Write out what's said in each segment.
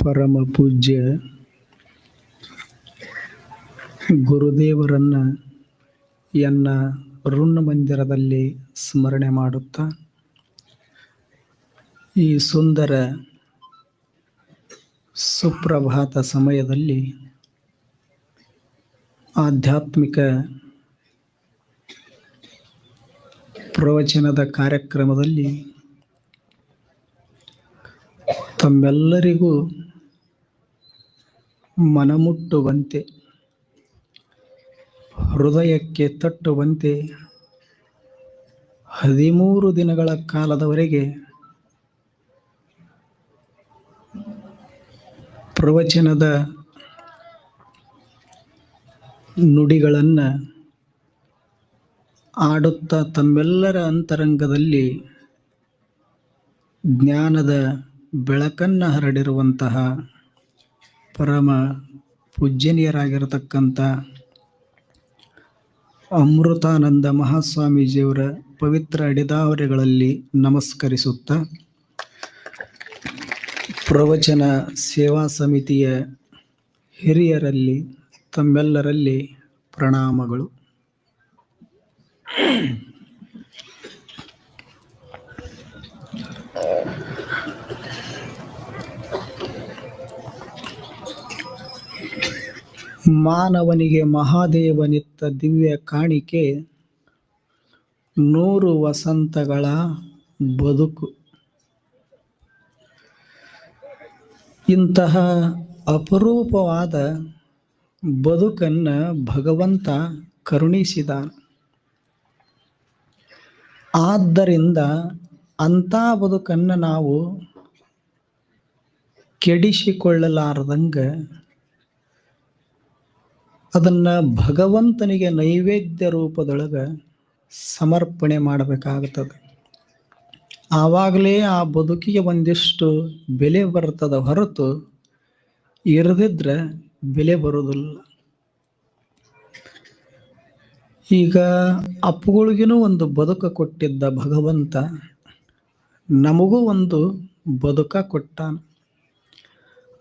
ಪರಮ ಪೂಜ್ಯ ಗುರುದೇವರನ್ನ ಎನ್ನ ಋಣ ಮಂದಿರದಲ್ಲಿ ಸ್ಮರಣೆ ಮಾಡುತ್ತಾ ಈ ಸುಂದರ ಸುಪ್ರಭಾತ ಸಮಯದಲ್ಲಿ ಆಧ್ಯಾತ್ಮಿಕ ಪ್ರವಚನದ ಕಾರ್ಯಕ್ರಮದಲ್ಲಿ ತಮ್ಮೆಲ್ಲರಿಗೂ ಮನಮುಟ್ಟುವಂತೆ ಹೃದಯಕ್ಕೆ ತಟ್ಟುವಂತೆ 13 ದಿನಗಳ ಕಾಲದವರೆಗೆ ಪ್ರವಚನದ ನುಡಿಗಳನ್ನು ಆಡುತ್ತಾ ತಮ್ಮೆಲ್ಲರ ಅಂತರಂಗದಲ್ಲಿ ಜ್ಞಾನದ ಬೆಳಕನ್ನು ಹರಡಿರುವಂತಹ ಪರಮ ಪೂಜ್ಯನೀಯರಾಗಿರತಕ್ಕಂಥ ಅಮೃತಾನಂದ ಮಹಾಸ್ವಾಮೀಜಿಯವರ ಪವಿತ್ರ ಅಡಿದಾವರೆಗಳಲ್ಲಿ ನಮಸ್ಕರಿಸುತ್ತಾ ಪ್ರವಚನ ಸೇವಾ ಸಮಿತಿಯ ಹಿರಿಯರಲ್ಲಿ ತಮ್ಮೆಲ್ಲರಲ್ಲಿ ಪ್ರಣಾಮಗಳು. ಮಾನವನಿಗೆ ಮಹಾದೇವನಿತ್ತ ದಿವ್ಯ ಕಾಣಿಕೆ 100 ವಸಂತಗಳ ಬದುಕು. ಇಂತಹ ಅಪರೂಪವಾದ ಬದುಕನ್ನು ಭಗವಂತ ಕರುಣಿಸಿದ. ಆದ್ದರಿಂದ ಅಂಥ ಬದುಕನ್ನು ನಾವು ಕೆಡಿಸಿಕೊಳ್ಳಲಾರದಂಗೆ ಅದನ್ನು ಭಗವಂತನಿಗೆ ನೈವೇದ್ಯ ರೂಪದೊಳಗೆ ಸಮರ್ಪಣೆ ಮಾಡಬೇಕಾಗುತ್ತದೆ. ಆವಾಗಲೇ ಆ ಬದುಕಿಗೆ ಒಂದಿಷ್ಟು ಬೆಲೆ ಬರ್ತದ, ಹೊರತು ಇರದಿದ್ರೆ ಬೆಲೆ ಬರುವುದಿಲ್ಲ. ಈಗ ಅಪ್ಪುಗಳಿಗೂ ಒಂದು ಬದುಕು ಕೊಟ್ಟಿದ್ದ ಭಗವಂತ, ನಮಗೂ ಒಂದು ಬದುಕ ಕೊಟ್ಟಾನ.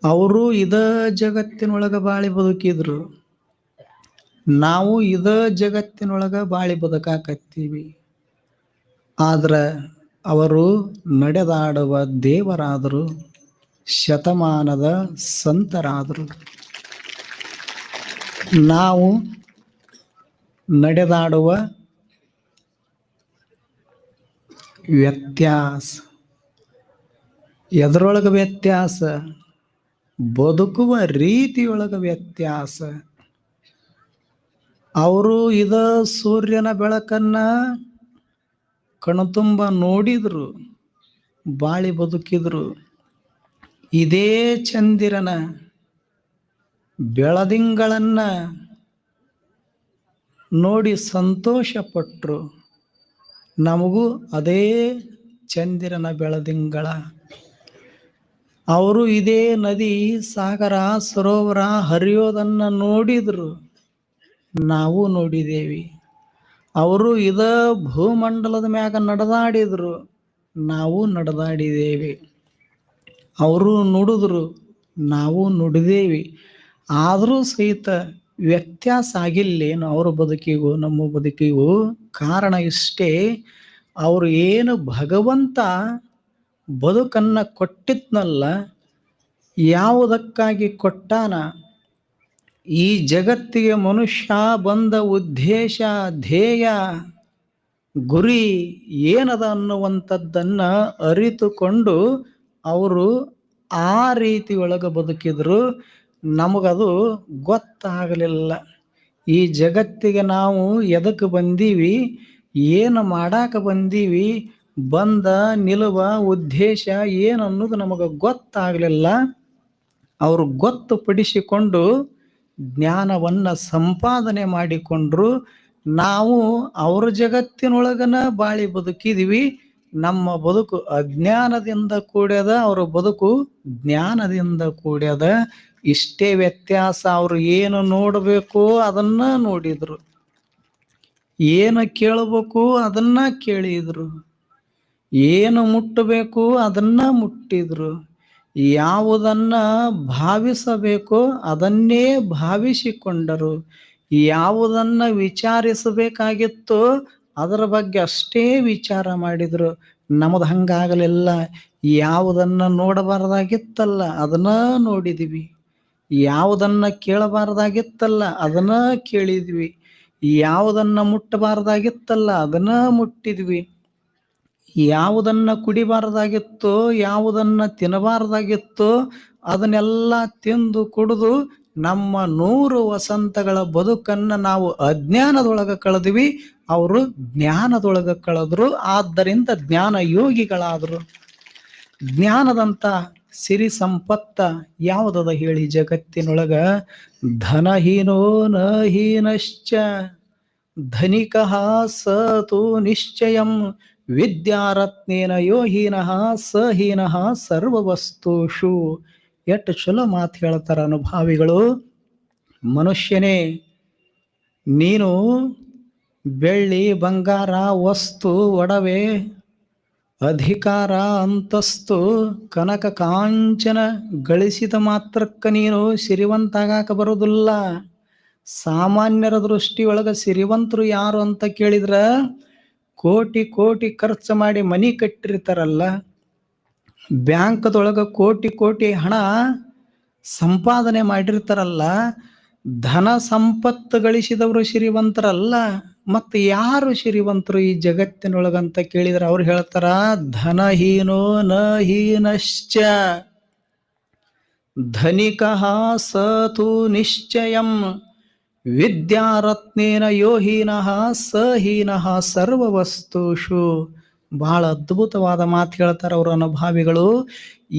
ಅವರು ಇದ ಜಗತ್ತಿನೊಳಗೆ ಬಾಳಿ ಬದುಕಿದ್ರು, ನಾವು ಇದ ಜಗತ್ತಿನೊಳಗೆ ಬಾಳಿ ಬದುಕಾಕತ್ತೀವಿ. ಆದ್ರೆ ಅವರು ನಡೆದಾಡುವ ದೇವರಾದರು, ಶತಮಾನದ ಸಂತರಾದರು. ನಾವು ನಡೆದಾಡುವ ವ್ಯತ್ಯಾಸ. ಎದರೊಳಗೆ ವ್ಯತ್ಯಾಸ? ಬದುಕುವ ರೀತಿಯೊಳಗೆ ವ್ಯತ್ಯಾಸ. ಅವರು ಇದ ಸೂರ್ಯನ ಬೆಳಕನ್ನ ಕಣ್ತುಂಬ ನೋಡಿದ್ರು, ಬಾಳಿ ಬದುಕಿದ್ರು. ಇದೇ ಚಂದಿರನ ಬೆಳದಿಂಗಳನ್ನ ನೋಡಿ ಸಂತೋಷ ಪಟ್ರು. ನಮಗೂ ಅದೇ ಚಂದಿರನ ಬೆಳದಿಂಗಳ. ಅವರು ಇದೇ ನದಿ, ಸಾಗರ, ಸರೋವರ ಹರಿಯೋದನ್ನು ನೋಡಿದ್ರು, ನಾವು ನೋಡಿದೇವಿ. ಅವರು ಇದ ಭೂಮಂಡಲದ ಮ್ಯಾಗ ನಡೆದಾಡಿದ್ರು, ನಾವು ನಡೆದಾಡಿದೇವಿ. ಅವರು ನುಡಿದ್ರು, ನಾವು ನುಡಿದೇವಿ. ಆದರೂ ಸಹಿತ ವ್ಯತ್ಯಾಸ ಆಗಿಲ್ಲೇನು ಅವ್ರ ಬದುಕಿಗೂ ನಮ್ಮ ಬದುಕಿಗೂ? ಕಾರಣ ಇಷ್ಟೇ, ಅವರು ಏನು ಭಗವಂತ ಬದುಕನ್ನು ಕೊಟ್ಟಿದ್ನಲ್ಲ, ಯಾವುದಕ್ಕಾಗಿ ಕೊಟ್ಟಾನ? ಈ ಜಗತ್ತಿಗೆ ಮನುಷ್ಯ ಬಂದ ಉದ್ದೇಶ, ಧ್ಯೇಯ, ಗುರಿ ಏನದ ಅನ್ನುವಂಥದ್ದನ್ನು ಅರಿತುಕೊಂಡು ಅವರು ಆ ರೀತಿ ಒಳಗೆ ಬದುಕಿದ್ರು. ನಮಗದು ಗೊತ್ತಾಗಲಿಲ್ಲ. ಈ ಜಗತ್ತಿಗೆ ನಾವು ಎದಕ್ಕೆ ಬಂದೀವಿ, ಏನು ಮಾಡಾಕ ಬಂದೀವಿ, ಬಂದ ನಿಲ್ಲುವ ಉದ್ದೇಶ ಏನು ಅನ್ನೋದು ನಮಗೆ ಗೊತ್ತಾಗಲಿಲ್ಲ. ಅವರು ಗೊತ್ತುಪಡಿಸಿಕೊಂಡು ಜ್ಞಾನವನ್ನು ಸಂಪಾದನೆ ಮಾಡಿಕೊಂಡ್ರು. ನಾವು ಅವ್ರ ಜಗತ್ತಿನೊಳಗನ ಬಾಳಿ ಬದುಕಿದ್ವಿ. ನಮ್ಮ ಬದುಕು ಅಜ್ಞಾನದಿಂದ ಕೂಡ್ಯದ, ಅವರ ಬದುಕು ಜ್ಞಾನದಿಂದ ಕೂಡ್ಯದ. ಇಷ್ಟೇ ವ್ಯತ್ಯಾಸ. ಅವರು ಏನು ನೋಡಬೇಕು ಅದನ್ನ ನೋಡಿದ್ರು, ಏನು ಕೇಳಬೇಕು ಅದನ್ನ ಕೇಳಿದ್ರು, ಏನು ಮುಟ್ಟಬೇಕು ಅದನ್ನ ಮುಟ್ಟಿದ್ರು, ಯಾವುದನ್ನ ಭಾವಿಸಬೇಕೋ ಅದನ್ನೇ ಭಾವಿಸಿಕೊಂಡರು. ಯಾವುದನ್ನ ವಿಚಾರಿಸಬೇಕಾಗಿತ್ತೋ ಅದರ ಬಗ್ಗೆ ಅಷ್ಟೇ ವಿಚಾರ ಮಾಡಿದ್ರು. ನಮ್ಮದು ಹಂಗಾಗಲಿಲ್ಲ. ಯಾವುದನ್ನ ನೋಡಬಾರ್ದಾಗಿತ್ತಲ್ಲ ಅದನ್ನ ನೋಡಿದ್ವಿ, ಯಾವುದನ್ನ ಕೇಳಬಾರ್ದಾಗಿತ್ತಲ್ಲ ಅದನ್ನ ಕೇಳಿದ್ವಿ, ಯಾವುದನ್ನ ಮುಟ್ಟಬಾರ್ದಾಗಿತ್ತಲ್ಲ ಅದನ್ನ ಮುಟ್ಟಿದ್ವಿ, ಯಾವುದನ್ನ ಕುಡಿಬಾರ್ದಾಗಿತ್ತೋ ಯಾವುದನ್ನ ತಿನ್ನಬಾರ್ದಾಗಿತ್ತೋ ಅದನ್ನೆಲ್ಲ ತಿಂದು ಕುಡಿದು ನಮ್ಮ 100 ವಸಂತಗಳ ಬದುಕನ್ನ ನಾವು ಅಜ್ಞಾನದೊಳಗ ಕಳೆದ್ವಿ. ಅವರು ಜ್ಞಾನದೊಳಗ ಕಳೆದ್ರು. ಆದ್ದರಿಂದ ಜ್ಞಾನ ಯೋಗಿಗಳಾದರು. ಜ್ಞಾನದಂತ ಸಿರಿ ಸಂಪತ್ತ ಯಾವುದದ ಹೇಳಿ ಜಗತ್ತಿನೊಳಗ? ಧನಹೀನೋ ನ ಹೀನಶ್ಚ ಧನಿಕಃ ಸ ತು ನಿಶ್ಚಯಂ ವಿದ್ಯಾರತ್ನೇನ ಯೋ ಹೀನಃ ಸ ಹೀನಃ ಸರ್ವವಸ್ತುಷು. ಎಷ್ಟು ಚಲೋ ಮಾತು ಹೇಳ್ತಾರ ಅನುಭಾವಿಗಳು. ಮನುಷ್ಯನೇ, ನೀನು ಬೆಳ್ಳಿ ಬಂಗಾರ ವಸ್ತು ಒಡವೆ ಅಧಿಕಾರ ಅಂತಸ್ತು ಕನಕ ಕಾಂಚನ ಗಳಿಸಿದ ಮಾತ್ರಕ್ಕ ನೀನು ಸಿರಿವಂತಾಗಾಕ ಬರುವುದಿಲ್ಲ. ಸಾಮಾನ್ಯರ ದೃಷ್ಟಿಯೊಳಗ ಸಿರಿವಂತರು ಯಾರು ಅಂತ ಕೇಳಿದ್ರ, ಕೋಟಿ ಕೋಟಿ ಖರ್ಚು ಮಾಡಿ ಮನಿ ಕಟ್ಟಿರ್ತಾರಲ್ಲ, ಬ್ಯಾಂಕ್ದೊಳಗ ಕೋಟಿ ಕೋಟಿ ಹಣ ಸಂಪಾದನೆ ಮಾಡಿರ್ತಾರಲ್ಲ, ಧನ ಸಂಪತ್ತು ಗಳಿಸಿದವರು ಸಿರಿವಂತರಲ್ಲ. ಮತ್ತೆ ಯಾರು ಸಿರಿವಂತರು ಈ ಜಗತ್ತಿನೊಳಗಂತ ಕೇಳಿದ್ರೆ ಅವ್ರು ಹೇಳ್ತಾರ, ಧನಹೀನೋ ನ ಹೀನಶ್ಚ ಧನಿಕಃ ಸ ತು ನಿಶ್ಚಯಂ ವಿದ್ಯಾರತ್ನೇನ ಯೋ ಹೀನಃ ಸ ಹೀನಃ ಸರ್ವವಸ್ತುಷು. ಬಹಳ ಅದ್ಭುತವಾದ ಮಾತು ಹೇಳ್ತಾರೆ ಅವರು ಅನುಭಾವಿಗಳು.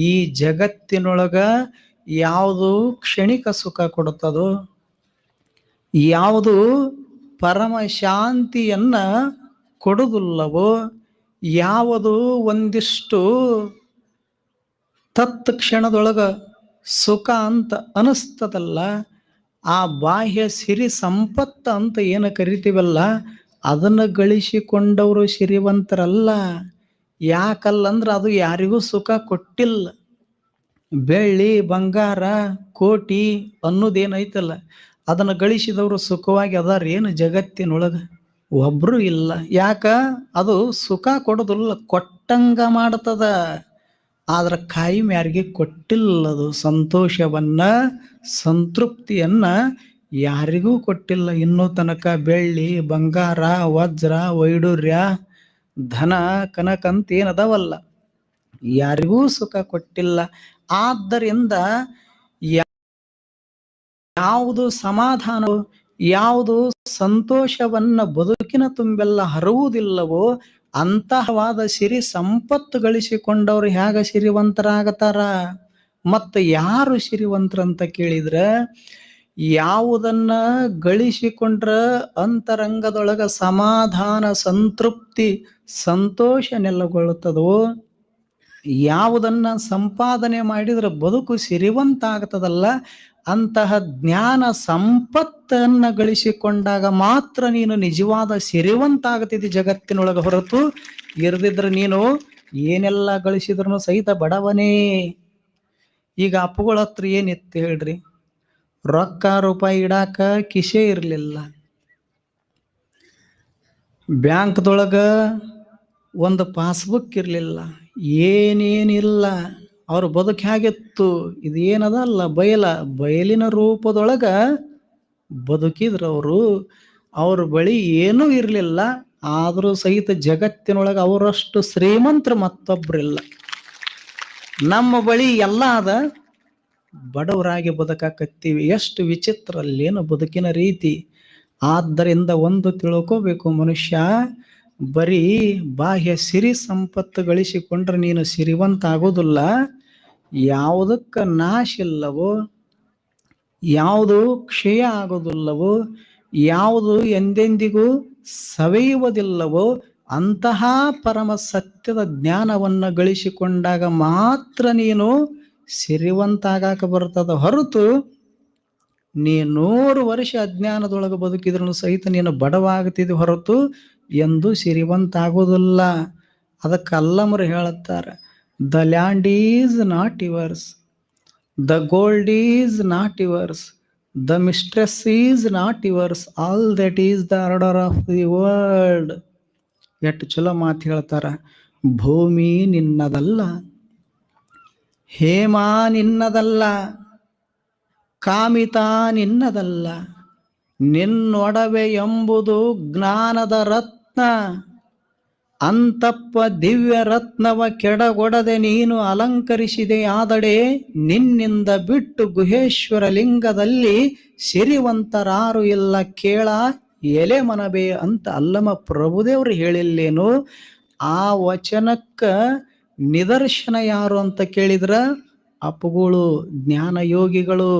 ಈ ಜಗತ್ತಿನೊಳಗ ಯಾವುದು ಕ್ಷಣಿಕ ಸುಖ ಕೊಡುತ್ತದೋ, ಯಾವುದು ಪರಮ ಶಾಂತಿಯನ್ನ ಕೊಡುವುದಿಲ್ಲವೋ, ಯಾವುದು ಒಂದಿಷ್ಟು ತತ್ಕ್ಷಣದೊಳಗ ಸುಖ ಅಂತ ಅನಿಸ್ತದಲ್ಲ, ಆ ಬಾಹ್ಯ ಸಿರಿ ಸಂಪತ್ತ ಅಂತ ಏನು ಕರಿತೀವಲ್ಲ, ಅದನ್ನು ಗಳಿಸಿಕೊಂಡವರು ಸಿರಿವಂತರಲ್ಲ. ಯಾಕಲ್ಲಂದ್ರೆ ಅದು ಯಾರಿಗೂ ಸುಖ ಕೊಟ್ಟಿಲ್ಲ. ಬೆಳ್ಳಿ ಬಂಗಾರ ಕೋಟಿ ಅನ್ನೋದೇನೈತಲ್ಲ, ಅದನ್ನು ಗಳಿಸಿದವರು ಸುಖವಾಗಿ ಅದಾರ ಏನು ಜಗತ್ತಿನೊಳಗ? ಒಬ್ರು ಇಲ್ಲ. ಯಾಕ? ಅದು ಸುಖ ಕೊಡೋದಿಲ್ಲ, ಕೊಟ್ಟಂಗ ಮಾಡ್ತದ. ಆದ್ರೆ ಕಾಯಿಂ ಯಾರಿಗೆ ಕೊಟ್ಟಿಲ್ಲ. ಅದು ಸಂತೋಷವನ್ನ ಸಂತೃಪ್ತಿಯನ್ನ ಯಾರಿಗೂ ಕೊಟ್ಟಿಲ್ಲ. ಇನ್ನೂ ತನಕ ಬೆಳ್ಳಿ ಬಂಗಾರ ವಜ್ರ ವೈಡೂರ್ಯ ಧನ ಕನಕಂತ ಏನದವಲ್ಲ, ಯಾರಿಗೂ ಸುಖ ಕೊಟ್ಟಿಲ್ಲ. ಆದ್ದರಿಂದ ಯಾವುದು ಸಮಾಧಾನ, ಯಾವುದು ಸಂತೋಷವನ್ನ ಬದುಕಿನ ತುಂಬೆಲ್ಲ ಹರುವುದಿಲ್ಲವೋ ಅಂತಹವಾದ ಸಿರಿ ಸಂಪತ್ತು ಗಳಿಸಿಕೊಂಡವ್ರು ಹೇಗ ಸಿರಿವಂತರಾಗತಾರ? ಮತ್ತೆ ಯಾರು ಸಿರಿವಂತರಂತ ಕೇಳಿದ್ರೆ, ಯಾವುದನ್ನ ಗಳಿಸಿಕೊಂಡ್ರ ಅಂತರಂಗದೊಳಗ ಸಮಾಧಾನ ಸಂತೃಪ್ತಿ ಸಂತೋಷ ನೆಲೆಗೊಳ್ಳುತ್ತದೋ, ಯಾವುದನ್ನ ಸಂಪಾದನೆ ಮಾಡಿದ್ರೆ ಬದುಕು ಸಿರಿವಂತ ಆಗ್ತದಲ್ಲ, ಅಂತಹ ಜ್ಞಾನ ಸಂಪತ್ತನ್ನ ಗಳಿಸಿಕೊಂಡಾಗ ಮಾತ್ರ ನೀನು ನಿಜವಾದ ಸಿರಿವಂತ ಆಗ್ತಿದ್ದಿ ಜಗತ್ತಿನೊಳಗೆ. ಹೊರತು ಇರದಿದ್ರೆ ನೀನು ಏನೆಲ್ಲ ಗಳಿಸಿದ್ರು ಸಹಿತ ಬಡವನೇ. ಈಗ ಅಪ್ಪುಗಳ ಹತ್ರ ಏನಿತ್ತು ಹೇಳ್ರಿ? ರೊಕ್ಕ ರೂಪಾಯಿ ಇಡಾಕ ಕಿಸೆ ಇರಲಿಲ್ಲ, ಬ್ಯಾಂಕ್ದೊಳಗ ಒಂದು ಪಾಸ್ಬುಕ್ ಇರಲಿಲ್ಲ, ಏನೇನಿಲ್ಲ. ಅವ್ರ ಬದುಕು ಹೇಗಿತ್ತು? ಇದೇನದಲ್ಲ ಬಯಲಿನ ರೂಪದೊಳಗ ಬದುಕಿದ್ರು ಅವರು. ಅವ್ರ ಬಳಿ ಏನೂ ಇರಲಿಲ್ಲ, ಆದರೂ ಸಹಿತ ಜಗತ್ತಿನೊಳಗೆ ಅವರಷ್ಟು ಶ್ರೀಮಂತರು ಮತ್ತೊಬ್ರಿಲ್ಲ. ನಮ್ಮ ಬಳಿ ಎಲ್ಲ ಅದ, ಬಡವರಾಗಿ ಬದುಕಾಕತ್ತೀವಿ. ಎಷ್ಟು ವಿಚಿತ್ರ ಅಲ್ಲೇನು ಬದುಕಿನ ರೀತಿ. ಆದ್ದರಿಂದ ಒಂದು ತಿಳ್ಕೋಬೇಕು ಮನುಷ್ಯ, ಬರೀ ಬಾಹ್ಯ ಸಿರಿ ಸಂಪತ್ತು ಗಳಿಸಿಕೊಂಡ್ರೆ ನೀನು ಸಿರಿವಂತ ಆಗೋದಿಲ್ಲ. ಯಾವುದಕ್ಕ ನಾಶ ಇಲ್ಲವೋ, ಯಾವುದು ಕ್ಷಯ ಆಗೋದಿಲ್ಲವೋ, ಯಾವುದು ಎಂದೆಂದಿಗೂ ಸವೆಯುವುದಿಲ್ಲವೋ ಅಂತಹ ಪರಮ ಸತ್ಯದ ಜ್ಞಾನವನ್ನು ಗಳಿಸಿಕೊಂಡಾಗ ಮಾತ್ರ ನೀನು ಸಿರಿವಂತ ಆಗಾಕ ಬರ್ತದ. ಹೊರತು ನೀ 100 ವರ್ಷ ಅಜ್ಞಾನದೊಳಗೆ ಬದುಕಿದ್ರು ಸಹಿತ ನೀನು ಬಡವಾಗ್ತಿದ್ದಿ, ಹೊರತು ಎಂದು ಸಿರಿವಂತ ಆಗೋದಿಲ್ಲ. ಅದಕ್ಕೆ ಅಲ್ಲಮರು ಹೇಳುತ್ತಾರೆ, the land is not yours, the gold is not yours, the mistress is not yours, all that is the order of the world. ಎಷ್ಟು ಚಲೋ ಮಾತು ಹೇಳ್ತಾರ. ಭೂಮಿ ನಿನ್ನದಲ್ಲ, ಹೇಮ ನಿನ್ನದಲ್ಲ, ಕಾಮಿತ ನಿನ್ನದಲ್ಲ, ನಿನ್ನೊಡವೆ ಎಂಬುದು ಜ್ಞಾನದ ರತ್ನ. ಅಂತಪ್ಪ ದಿವ್ಯ ರತ್ನವ ಕೆಡಗೊಡದೆ ನೀನು ಅಲಂಕರಿಸಿದೆಯಾದಡೆ, ನಿನ್ನಿಂದ ಬಿಟ್ಟು ಗುಹೇಶ್ವರ ಲಿಂಗದಲ್ಲಿ ಸಿರಿವಂತರಾರು ಇಲ್ಲ ಕೇಳ ಎಲೆ ಮನಬೆ ಅಂತ ಅಲ್ಲಮ ಪ್ರಭುದೇವರು ಹೇಳಿಲ್ಲೇನು? ಆ ವಚನಕ್ಕ ನಿದರ್ಶನ ಯಾರು ಅಂತ ಕೇಳಿದ್ರ ಅಪ್ಪುಗಳು, ಜ್ಞಾನ ಯೋಗಿಗಳು.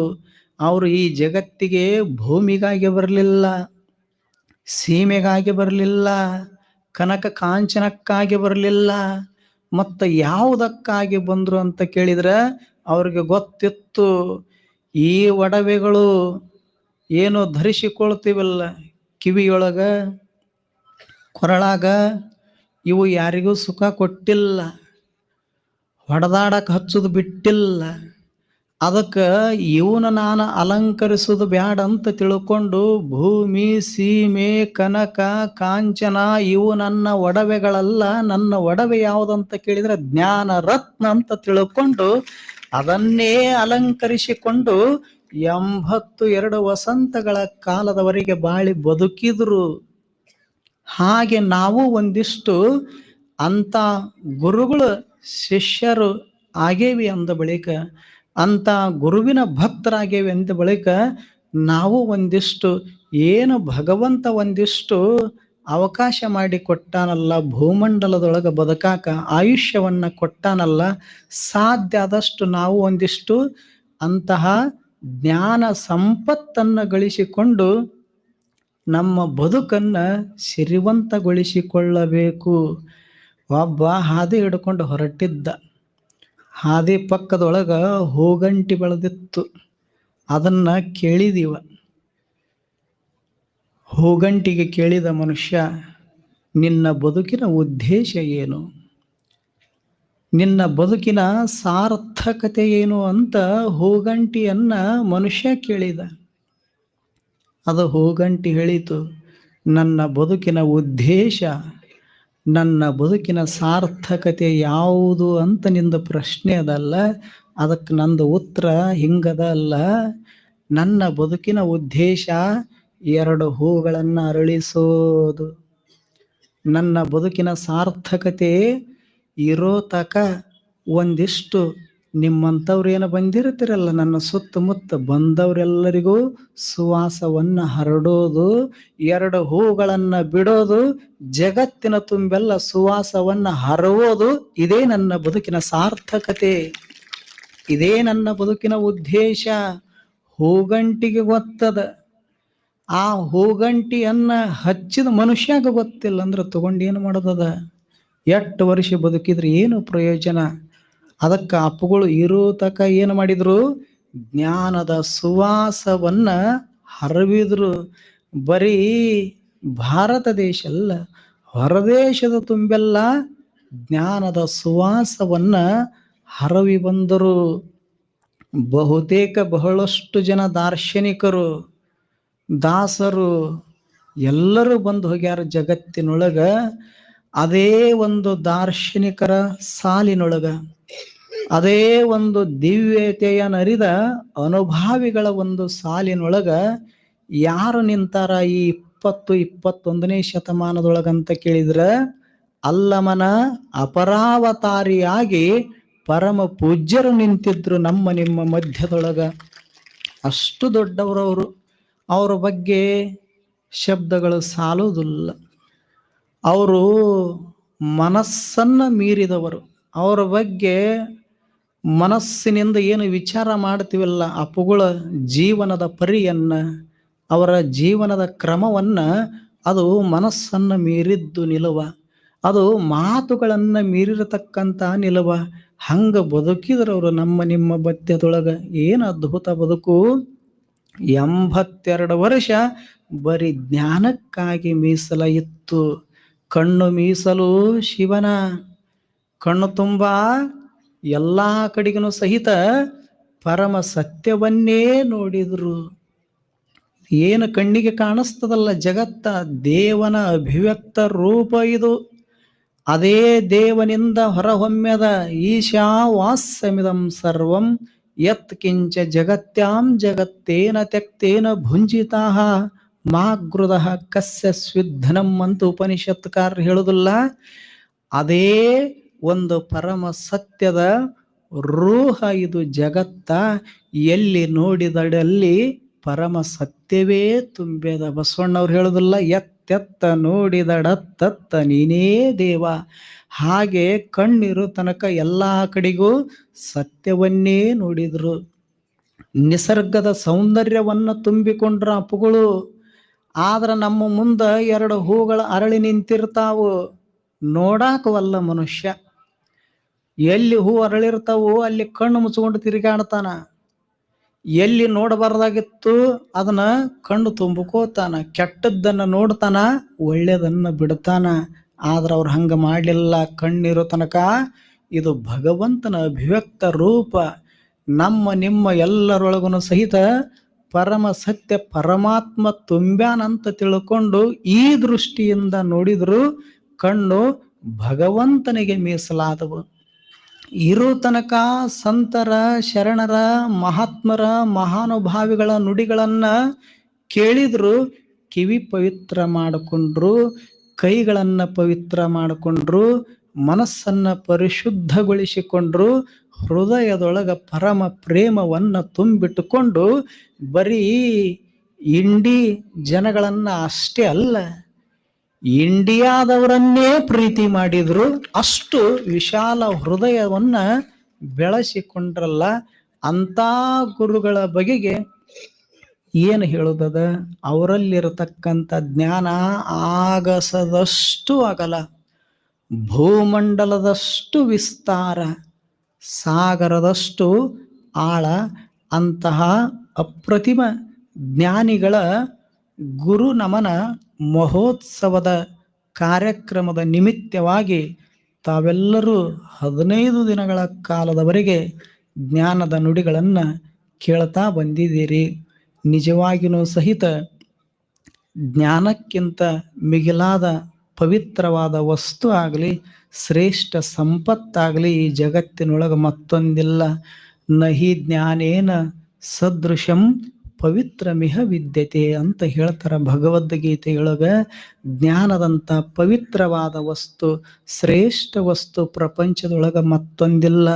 ಅವರು ಈ ಜಗತ್ತಿಗೆ ಭೂಮಿಗಾಗಿ ಬರಲಿಲ್ಲ, ಸೀಮೆಗಾಗಿ ಬರಲಿಲ್ಲ, ಕನಕ ಕಾಂಚನಕ್ಕಾಗಿ ಬರಲಿಲ್ಲ, ಮತ್ತು ಯಾವುದಕ್ಕಾಗಿ ಬಂದ್ರು ಅಂತ ಕೇಳಿದ್ರೆ ಅವ್ರಿಗೆ ಗೊತ್ತಿತ್ತು, ಈ ಒಡವೆಗಳು ಏನು ಧರಿಸಿಕೊಳ್ತೀವಲ್ಲ ಕಿವಿಯೊಳಗ ಕೊರಳಾಗ, ಇವು ಯಾರಿಗೂ ಸುಖ ಕೊಟ್ಟಿಲ್ಲ, ಹೊಡೆದಾಡಕ್ಕೆ ಹಚ್ಚೋದು ಬಿಟ್ಟಿಲ್ಲ. ಅದಕ್ಕೆ ಇವನ ನಾನು ಅಲಂಕರಿಸೋದು ಬ್ಯಾಡ ಅಂತ ತಿಳ್ಕೊಂಡು ಭೂಮಿ, ಸೀಮೆ, ಕನಕ, ಕಾಂಚನ ಇವು ನನ್ನ ಒಡವೆಗಳಲ್ಲ. ನನ್ನ ಒಡವೆ ಯಾವುದಂತ ಕೇಳಿದ್ರೆ ಜ್ಞಾನ ರತ್ನ ಅಂತ ತಿಳ್ಕೊಂಡು ಅದನ್ನೇ ಅಲಂಕರಿಸಿಕೊಂಡು 82 ವಸಂತಗಳ ಕಾಲದವರೆಗೆ ಬಾಳಿ ಬದುಕಿದ್ರು. ಹಾಗೆ ನಾವು ಒಂದಿಷ್ಟು ಅಂತ ಗುರುಗಳು ಶಿಷ್ಯರು ಆಗೇವಿ ಅಂದ ಬಳಿಕ, ಅಂತ ಗುರುವಿನ ಭಕ್ತರಾಗೇವಿ ಅಂದ ಬಳಿಕ ನಾವು ಒಂದಿಷ್ಟು ಏನು ಭಗವಂತ ಒಂದಿಷ್ಟು ಅವಕಾಶ ಮಾಡಿ ಕೊಟ್ಟಾನಲ್ಲ, ಭೂಮಂಡಲದೊಳಗೆ ಬದುಕಾಕ ಆಯುಷ್ಯವನ್ನ ಕೊಟ್ಟಾನಲ್ಲ, ಸಾಧ್ಯ ಆದಷ್ಟು ನಾವು ಒಂದಿಷ್ಟು ಅಂತಹ ಜ್ಞಾನ ಸಂಪತ್ತನ್ನು ಗಳಿಸಿಕೊಂಡು ನಮ್ಮ ಬದುಕನ್ನ ಸಿರಿವಂತಗೊಳಿಸಿಕೊಳ್ಳಬೇಕು. ಒಬ್ಬ ಹಾದಿ ಹಿಡ್ಕೊಂಡು ಹೊರಟಿದ್ದ. ಹಾದಿ ಪಕ್ಕದೊಳಗ ಹೂಗಂಟಿ ಬೆಳೆದಿತ್ತು. ಅದನ್ನ ಕೇಳಿದೀವ. ಹೂಗಂಟಿಗೆ ಕೇಳಿದ ಮನುಷ್ಯ, ನಿನ್ನ ಬದುಕಿನ ಉದ್ದೇಶ ಏನು, ನಿನ್ನ ಬದುಕಿನ ಸಾರ್ಥಕತೆ ಏನು ಅಂತ ಹೂಗಂಟಿಯನ್ನ ಮನುಷ್ಯ ಕೇಳಿದ. ಅದು ಹೂಗಂಟಿ ಹೇಳಿತು, ನನ್ನ ಬದುಕಿನ ಉದ್ದೇಶ, ನನ್ನ ಬದುಕಿನ ಸಾರ್ಥಕತೆ ಯಾವುದು ಅಂತ ನಿಂದ ಪ್ರಶ್ನೆ ಅದಲ್ಲ. ಅದಕ್ಕೆ ನಂದು ಉತ್ತರ ಹಿಂಗದ ಅಲ್ಲ. ನನ್ನ ಬದುಕಿನ ಉದ್ದೇಶ 2 ಹೂಗಳನ್ನು ಅರಳಿಸೋದು. ನನ್ನ ಬದುಕಿನ ಸಾರ್ಥಕತೆ ಇರೋ ತಕ ಒಂದಿಷ್ಟು ನಿಮ್ಮಂಥವ್ರು ಏನು ಬಂದಿರ್ತೀರಲ್ಲ, ನನ್ನ ಸುತ್ತಮುತ್ತ ಬಂದವರೆಲ್ಲರಿಗೂ ಸುವಾಸವನ್ನು ಹರಡೋದು, 2 ಹೂಗಳನ್ನು ಬಿಡೋದು, ಜಗತ್ತಿನ ತುಂಬೆಲ್ಲ ಸುವಾಸವನ್ನು ಹರವೋದು. ಇದೇ ನನ್ನ ಬದುಕಿನ ಸಾರ್ಥಕತೆ, ಇದೇ ನನ್ನ ಬದುಕಿನ ಉದ್ದೇಶ. ಹೂಗಂಟಿಗೆ ಗೊತ್ತದ. ಆ ಹೂಗಂಟಿಯನ್ನ ಹಚ್ಚಿದ ಮನುಷ್ಯಾಗ ಗೊತ್ತಿಲ್ಲ ಅಂದ್ರೆ ತಗೊಂಡೇನು ಮಾಡೋದದ? 8 ವರ್ಷ ಬದುಕಿದ್ರೆ ಏನು ಪ್ರಯೋಜನ? ಅದಕ್ಕೆ ಅಪ್ಪುಗಳು ಇರೋ ತಕ ಏನು ಮಾಡಿದ್ರು? ಜ್ಞಾನದ ಸುವಾಸವನ್ನ ಹರವಿದ್ರು. ಬರೀ ಭಾರತ ದೇಶ ಅಲ್ಲ, ಹೊರದೇಶದ ತುಂಬೆಲ್ಲ ಜ್ಞಾನದ ಸುವಾಸವನ್ನ ಹರವಿ ಬಂದರು. ಬಹಳಷ್ಟು ಜನ ದಾರ್ಶನಿಕರು, ದಾಸರು ಎಲ್ಲರೂ ಬಂದು ಹೋಗ್ಯಾರ ಜಗತ್ತಿನೊಳಗ. ಅದೇ ಒಂದು ದಾರ್ಶನಿಕರ ಸಾಲಿನೊಳಗ, ಅದೇ ಒಂದು ದಿವ್ಯತೆಯ ನರಿದ ಅನುಭಾವಿಗಳ ಒಂದು ಸಾಲಿನೊಳಗ ಯಾರು ನಿಂತಾರ ಈ 20-21ನೇ ಶತಮಾನದೊಳಗಂತ ಕೇಳಿದ್ರ, ಅಲ್ಲಮನ ಅಪರಾವತಾರಿಯಾಗಿ ಪರಮ ಪೂಜ್ಯರು ನಿಂತಿದ್ರು ನಮ್ಮ ನಿಮ್ಮ ಮಧ್ಯದೊಳಗ. ಅಷ್ಟು ದೊಡ್ಡವರವರು. ಅವರ ಬಗ್ಗೆ ಶಬ್ದಗಳು ಸಾಲುವುದಿಲ್ಲ. ಅವರು ಮನಸ್ಸನ್ನು ಮೀರಿದವರು. ಅವರ ಬಗ್ಗೆ ಮನಸ್ಸಿನಿಂದ ಏನು ವಿಚಾರ ಮಾಡ್ತೀವಲ್ಲ, ಅಪ್ಪುಗಳ ಜೀವನದ ಪರಿಯನ್ನ, ಅವರ ಜೀವನದ ಕ್ರಮವನ್ನ, ಅದು ಮನಸ್ಸನ್ನು ಮೀರಿದ್ದು ನಿಲುವ, ಅದು ಮಾತುಗಳನ್ನು ಮೀರಿರತಕ್ಕಂಥ ನಿಲುವ. ಹಂಗ ಬದುಕಿದ್ರವರು ನಮ್ಮ ನಿಮ್ಮ ಮಧ್ಯದೊಳಗ. ಏನು ಅದ್ಭುತ ಬದುಕು! 82 ವರ್ಷ ಬರೀ ಜ್ಞಾನಕ್ಕಾಗಿ ಮೀಸಲ ಇತ್ತು. ಕಣ್ಣು ಮೀಸಲು ಶಿವನ, ಕಣ್ಣು ತುಂಬ ಎಲ್ಲಾ ಕಡೆಗೂ ಸಹಿತ ಪರಮ ಸತ್ಯವನ್ನೇ ನೋಡಿದ್ರು. ಏನು ಕಣ್ಣಿಗೆ ಕಾಣಿಸ್ತದಲ್ಲ ಜಗತ್ತ, ದೇವನ ಅಭಿವ್ಯಕ್ತ ರೂಪ ಇದು. ಅದೇ ದೇವನಿಂದ ಹೊರಹೊಮ್ಮೆದ ಈಶಾವಾಸ್ಯಮಿದಂ ಸರ್ವಂ ಯತ್ ಕಿಂಚ ಜಗತ್ಯಾಂ ಜಗತ್ತೇನ ತ್ಯಕ್ತೇನ ಭುಂಜಿತಾಹ ಮಾಗೃದಃ ಕಸ್ಯ ಸ್ವಿಧನಂ ಅಂತ ಉಪನಿಷತ್ಕಾರ ಹೇಳುದಿಲ್ಲ. ಅದೇ ಒಂದು ಪರಮ ಸತ್ಯದ ರೂಹ ಇದು ಜಗತ್ತ. ಎಲ್ಲಿ ನೋಡಿದಡಲ್ಲಿ ಪರಮ ಸತ್ಯವೇ ತುಂಬ್ಯದ. ಬಸವಣ್ಣವ್ರು ಹೇಳುದಿಲ್ಲ, ಎತ್ತೆತ್ತ ನೋಡಿದಡತ್ತತ್ತ ನೀನೇ ದೇವ. ಹಾಗೆ ಕಣ್ಣಿರು ತನಕ ಎಲ್ಲಾ ಕಡೆಗೂ ಸತ್ಯವನ್ನೇ ನೋಡಿದ್ರು. ನಿಸರ್ಗದ ಸೌಂದರ್ಯವನ್ನ ತುಂಬಿಕೊಂಡ್ರ ಅಪ್ಪುಗಳು. ಆದ್ರ ನಮ್ಮ ಮುಂದ ಎರಡು ಹೂಗಳ ಅರಳಿ ನಿಂತಿರ್ತಾವು, ನೋಡಾಕವಲ್ಲ ಮನುಷ್ಯ. ಎಲ್ಲಿ ಹೂ ಅರಳಿರ್ತಾವು ಅಲ್ಲಿ ಕಣ್ಣು ಮುಚ್ಕೊಂಡು ತಿರುಗಾಡ್ತಾನ. ಎಲ್ಲಿ ನೋಡಬಾರ್ದಾಗಿತ್ತು ಅದನ್ನ ಕಣ್ಣು ತುಂಬಕೋತಾನ. ಕೆಟ್ಟದ್ದನ್ನ ನೋಡ್ತಾನ, ಒಳ್ಳೆಯದನ್ನ ಬಿಡ್ತಾನ. ಆದ್ರ ಅವ್ರು ಹಂಗ ಮಾಡ್ಲಿಲ್ಲ. ಕಣ್ಣಿರೋ ತನಕ ಇದು ಭಗವಂತನ ಅಭಿವ್ಯಕ್ತ ರೂಪ. ನಮ್ಮ ನಿಮ್ಮ ಎಲ್ಲರೊಳಗೂ ಸಹಿತ ಪರಮ ಸತ್ಯ ಪರಮಾತ್ಮ ತುಂಬ್ಯಾನಂತ ತಿಳ್ಕೊಂಡು ಈ ದೃಷ್ಟಿಯಿಂದ ನೋಡಿದ್ರು ಕಣ್ಣು ಭಗವಂತನಿಗೆ ಮೀಸಲಾದವು. ಇರೋ ತನಕ ಸಂತರ, ಶರಣರ, ಮಹಾತ್ಮರ, ಮಹಾನುಭಾವಿಗಳ ನುಡಿಗಳನ್ನ ಕೇಳಿದ್ರು, ಕಿವಿ ಪವಿತ್ರ ಮಾಡಿಕೊಂಡ್ರು, ಕೈಗಳನ್ನ ಪವಿತ್ರ ಮಾಡಿಕೊಂಡ್ರು, ಮನಸ್ಸನ್ನ ಪರಿಶುದ್ಧಗೊಳಿಸಿಕೊಂಡ್ರು, ಹೃದಯದೊಳಗ ಪರಮ ಪ್ರೇಮವನ್ನ ತುಂಬಿಟ್ಟುಕೊಂಡು ಬರೀ ಇಂಡಿ ಜನಗಳನ್ನ ಅಷ್ಟೇ ಅಲ್ಲ, ಇಂಡಿಯಾದವರನ್ನೇ ಪ್ರೀತಿ ಮಾಡಿದ್ರು. ಅಷ್ಟು ವಿಶಾಲ ಹೃದಯವನ್ನ ಬೆಳೆಸಿಕೊಂಡ್ರಲ್ಲ. ಅಂತ ಗುರುಗಳ ಬಗೆಗೆ ಏನು ಹೇಳುದದ? ಅವರಲ್ಲಿರತಕ್ಕಂಥ ಜ್ಞಾನ ಆಗಸದಷ್ಟು ಅಗಲ, ಭೂಮಂಡಲದಷ್ಟು ವಿಸ್ತಾರ, ಸಾಗರದಷ್ಟು ಆಳ. ಅಂತಹ ಅಪ್ರತಿಮ ಜ್ಞಾನಿಗಳ ಗುರು ನಮನ ಮಹೋತ್ಸವದ ಕಾರ್ಯಕ್ರಮದ ನಿಮಿತ್ತವಾಗಿ ತಾವೆಲ್ಲರೂ 15 ದಿನಗಳ ಕಾಲದವರೆಗೆ ಜ್ಞಾನದ ನುಡಿಗಳನ್ನು ಕೇಳ್ತಾ ಬಂದಿದ್ದೀರಿ. ನಿಜವಾಗಿಯೂ ಸಹಿತ ಜ್ಞಾನಕ್ಕಿಂತ ಮಿಗಿಲಾದ ಪವಿತ್ರವಾದ ವಸ್ತು ಆಗಲಿ, ಶ್ರೇಷ್ಠ ಸಂಪತ್ತಾಗಲಿ ಈ ಜಗತ್ತಿನೊಳಗೆ ಮತ್ತೊಂದಿಲ್ಲ. ನಹಿ ಜ್ಞಾನೇನ ಸದೃಶಂ ಪವಿತ್ರ ಮಿಹ ವಿದ್ಯತೆ ಅಂತ ಹೇಳ್ತಾರ ಭಗವದ್ಗೀತೆಯೊಳಗ. ಜ್ಞಾನದಂತ ಪವಿತ್ರವಾದ ವಸ್ತು, ಶ್ರೇಷ್ಠ ವಸ್ತು ಪ್ರಪಂಚದೊಳಗ ಮತ್ತೊಂದಿಲ್ಲ.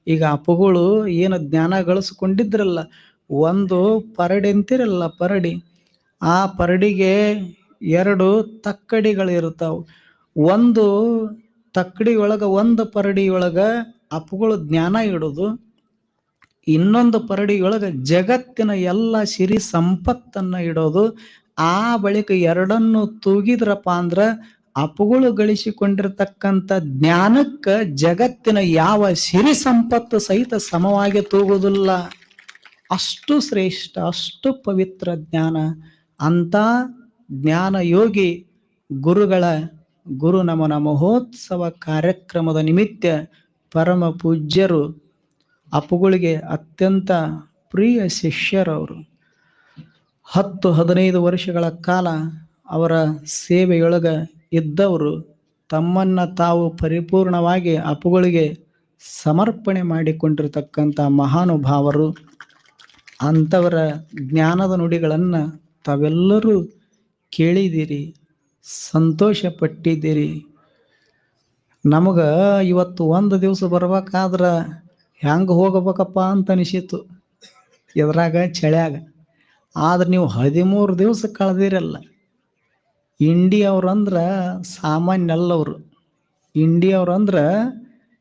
ಈಗ ಅಪ್ಪುಗಳು ಏನು ಜ್ಞಾನ ಗಳಿಸ್ಕೊಂಡಿದ್ರಲ್ಲ, ಒಂದು ಪರಡಿ ಅಂತಿರಲ್ಲ, ಪರಡಿ. ಆ ಪರಡಿಗೆ 2 ತಕ್ಕಡಿಗಳಿರ್ತಾವ. ಒಂದು ತಕ್ಕಡಿಯೊಳಗ, ಒಂದು ಪರಡಿಯೊಳಗ ಅಪ್ಪುಗಳು ಜ್ಞಾನ ಇಡೋದು, ಇನ್ನೊಂದು ಪರಡಿಯೊಳಗ ಜಗತ್ತಿನ ಎಲ್ಲ ಸಿರಿ ಸಂಪತ್ತನ್ನ ಇಡೋದು. ಆ ಬಳಿಕ ಎರಡನ್ನು ತೂಗಿದ್ರಪ್ಪ ಅಂದ್ರ ಅಪ್ಪುಗಳು ಗಳಿಸಿಕೊಂಡಿರ್ತಕ್ಕಂಥ ಜ್ಞಾನಕ್ಕ ಜಗತ್ತಿನ ಯಾವ ಸಿರಿ ಸಂಪತ್ತು ಸಹಿತ ಸಮವಾಗಿ ತೂಗುವುದಿಲ್ಲ. ಅಷ್ಟು ಶ್ರೇಷ್ಠ, ಅಷ್ಟು ಪವಿತ್ರ ಜ್ಞಾನ. ಅಂತ ಜ್ಞಾನ ಯೋಗಿ ಗುರುಗಳ ಗುರು ನಮನ ಮಹೋತ್ಸವ ಕಾರ್ಯಕ್ರಮದ ನಿಮಿತ್ತ ಪರಮ ಪೂಜ್ಯರು ಅಪ್ಪುಗಳಿಗೆ ಅತ್ಯಂತ ಪ್ರಿಯ ಶಿಷ್ಯರವರು. 10-15 ವರ್ಷಗಳ ಕಾಲ ಅವರ ಸೇವೆಯೊಳಗ ಇದ್ದವರು. ತಮ್ಮನ್ನ ತಾವು ಪರಿಪೂರ್ಣವಾಗಿ ಅಪ್ಪುಗಳಿಗೆ ಸಮರ್ಪಣೆ ಮಾಡಿಕೊಂಡಿರ್ತಕ್ಕಂಥ ಮಹಾನುಭಾವರು. ಅಂಥವರ ಜ್ಞಾನದ ನುಡಿಗಳನ್ನು ತಾವೆಲ್ಲರೂ ಕೇಳಿದ್ದೀರಿ, ಸಂತೋಷ ಪಟ್ಟಿದ್ದೀರಿ. ನಮಗೆ ಇವತ್ತು ಒಂದು ದಿವಸ ಬರ್ಬೇಕಾದ್ರೆ ಹೆಂಗೆ ಹೋಗಬೇಕಪ್ಪ ಅಂತ ಅನಿಸಿತು, ಎದ್ರಾಗ ಚಳ್ಯಾಗ. ಆದ್ರೆ ನೀವು 13 ದಿವಸ ಕಳೆದಿರಲ್ಲ. ಇಂಡಿಯವ್ರಂದ್ರೆ ಸಾಮಾನ್ಯ ಅಲ್ಲವರು. ಇಂಡಿಯವ್ರಂದ್ರೆ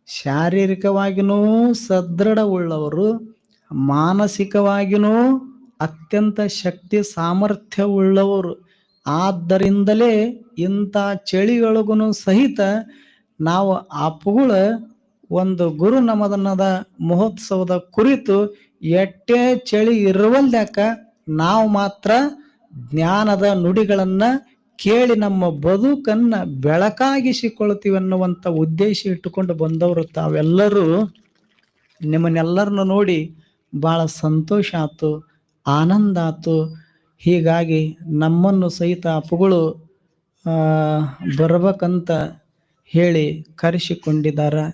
ಶಾರೀರಿಕವಾಗಿಯೂ ಸದೃಢವುಳ್ಳವರು, ಮಾನಸಿಕವಾಗಿಯೂ ಅತ್ಯಂತ ಶಕ್ತಿ ಸಾಮರ್ಥ್ಯವುಳ್ಳವರು. ಆದ್ದರಿಂದಲೇ ಇಂಥ ಚಳಿಯೊಳಗೂ ಸಹಿತ ನಾವು ಅಪ್ಪುಗಳ ಒಂದು ಗುರು ನಮನದ ಮಹೋತ್ಸವದ ಕುರಿತು ಎಷ್ಟೇ ಚಳಿ ಇರುವಲ್ದ್ಯಾಕ ನಾವು ಮಾತ್ರ ಜ್ಞಾನದ ನುಡಿಗಳನ್ನ ಕೇಳಿ ನಮ್ಮ ಬದುಕನ್ನ ಬೆಳಕಾಗಿಸಿಕೊಳ್ತೀವಿ ಅನ್ನುವಂಥ ಉದ್ದೇಶ ಇಟ್ಟುಕೊಂಡು ಬಂದವರು ತಾವೆಲ್ಲರೂ. ನಿಮ್ಮನ್ನೆಲ್ಲರನ್ನು ನೋಡಿ ಭಾಳ ಸಂತೋಷ ಆಯ್ತು, ಆನಂದ ಆಯ್ತು. ಹೀಗಾಗಿ ನಮ್ಮನ್ನು ಸಹಿತ ಅಪ್ಪುಗಳು ಬರ್ಬೇಕಂತ ಹೇಳಿ ಕರೆಸಿಕೊಂಡಿದ್ದಾರೆ.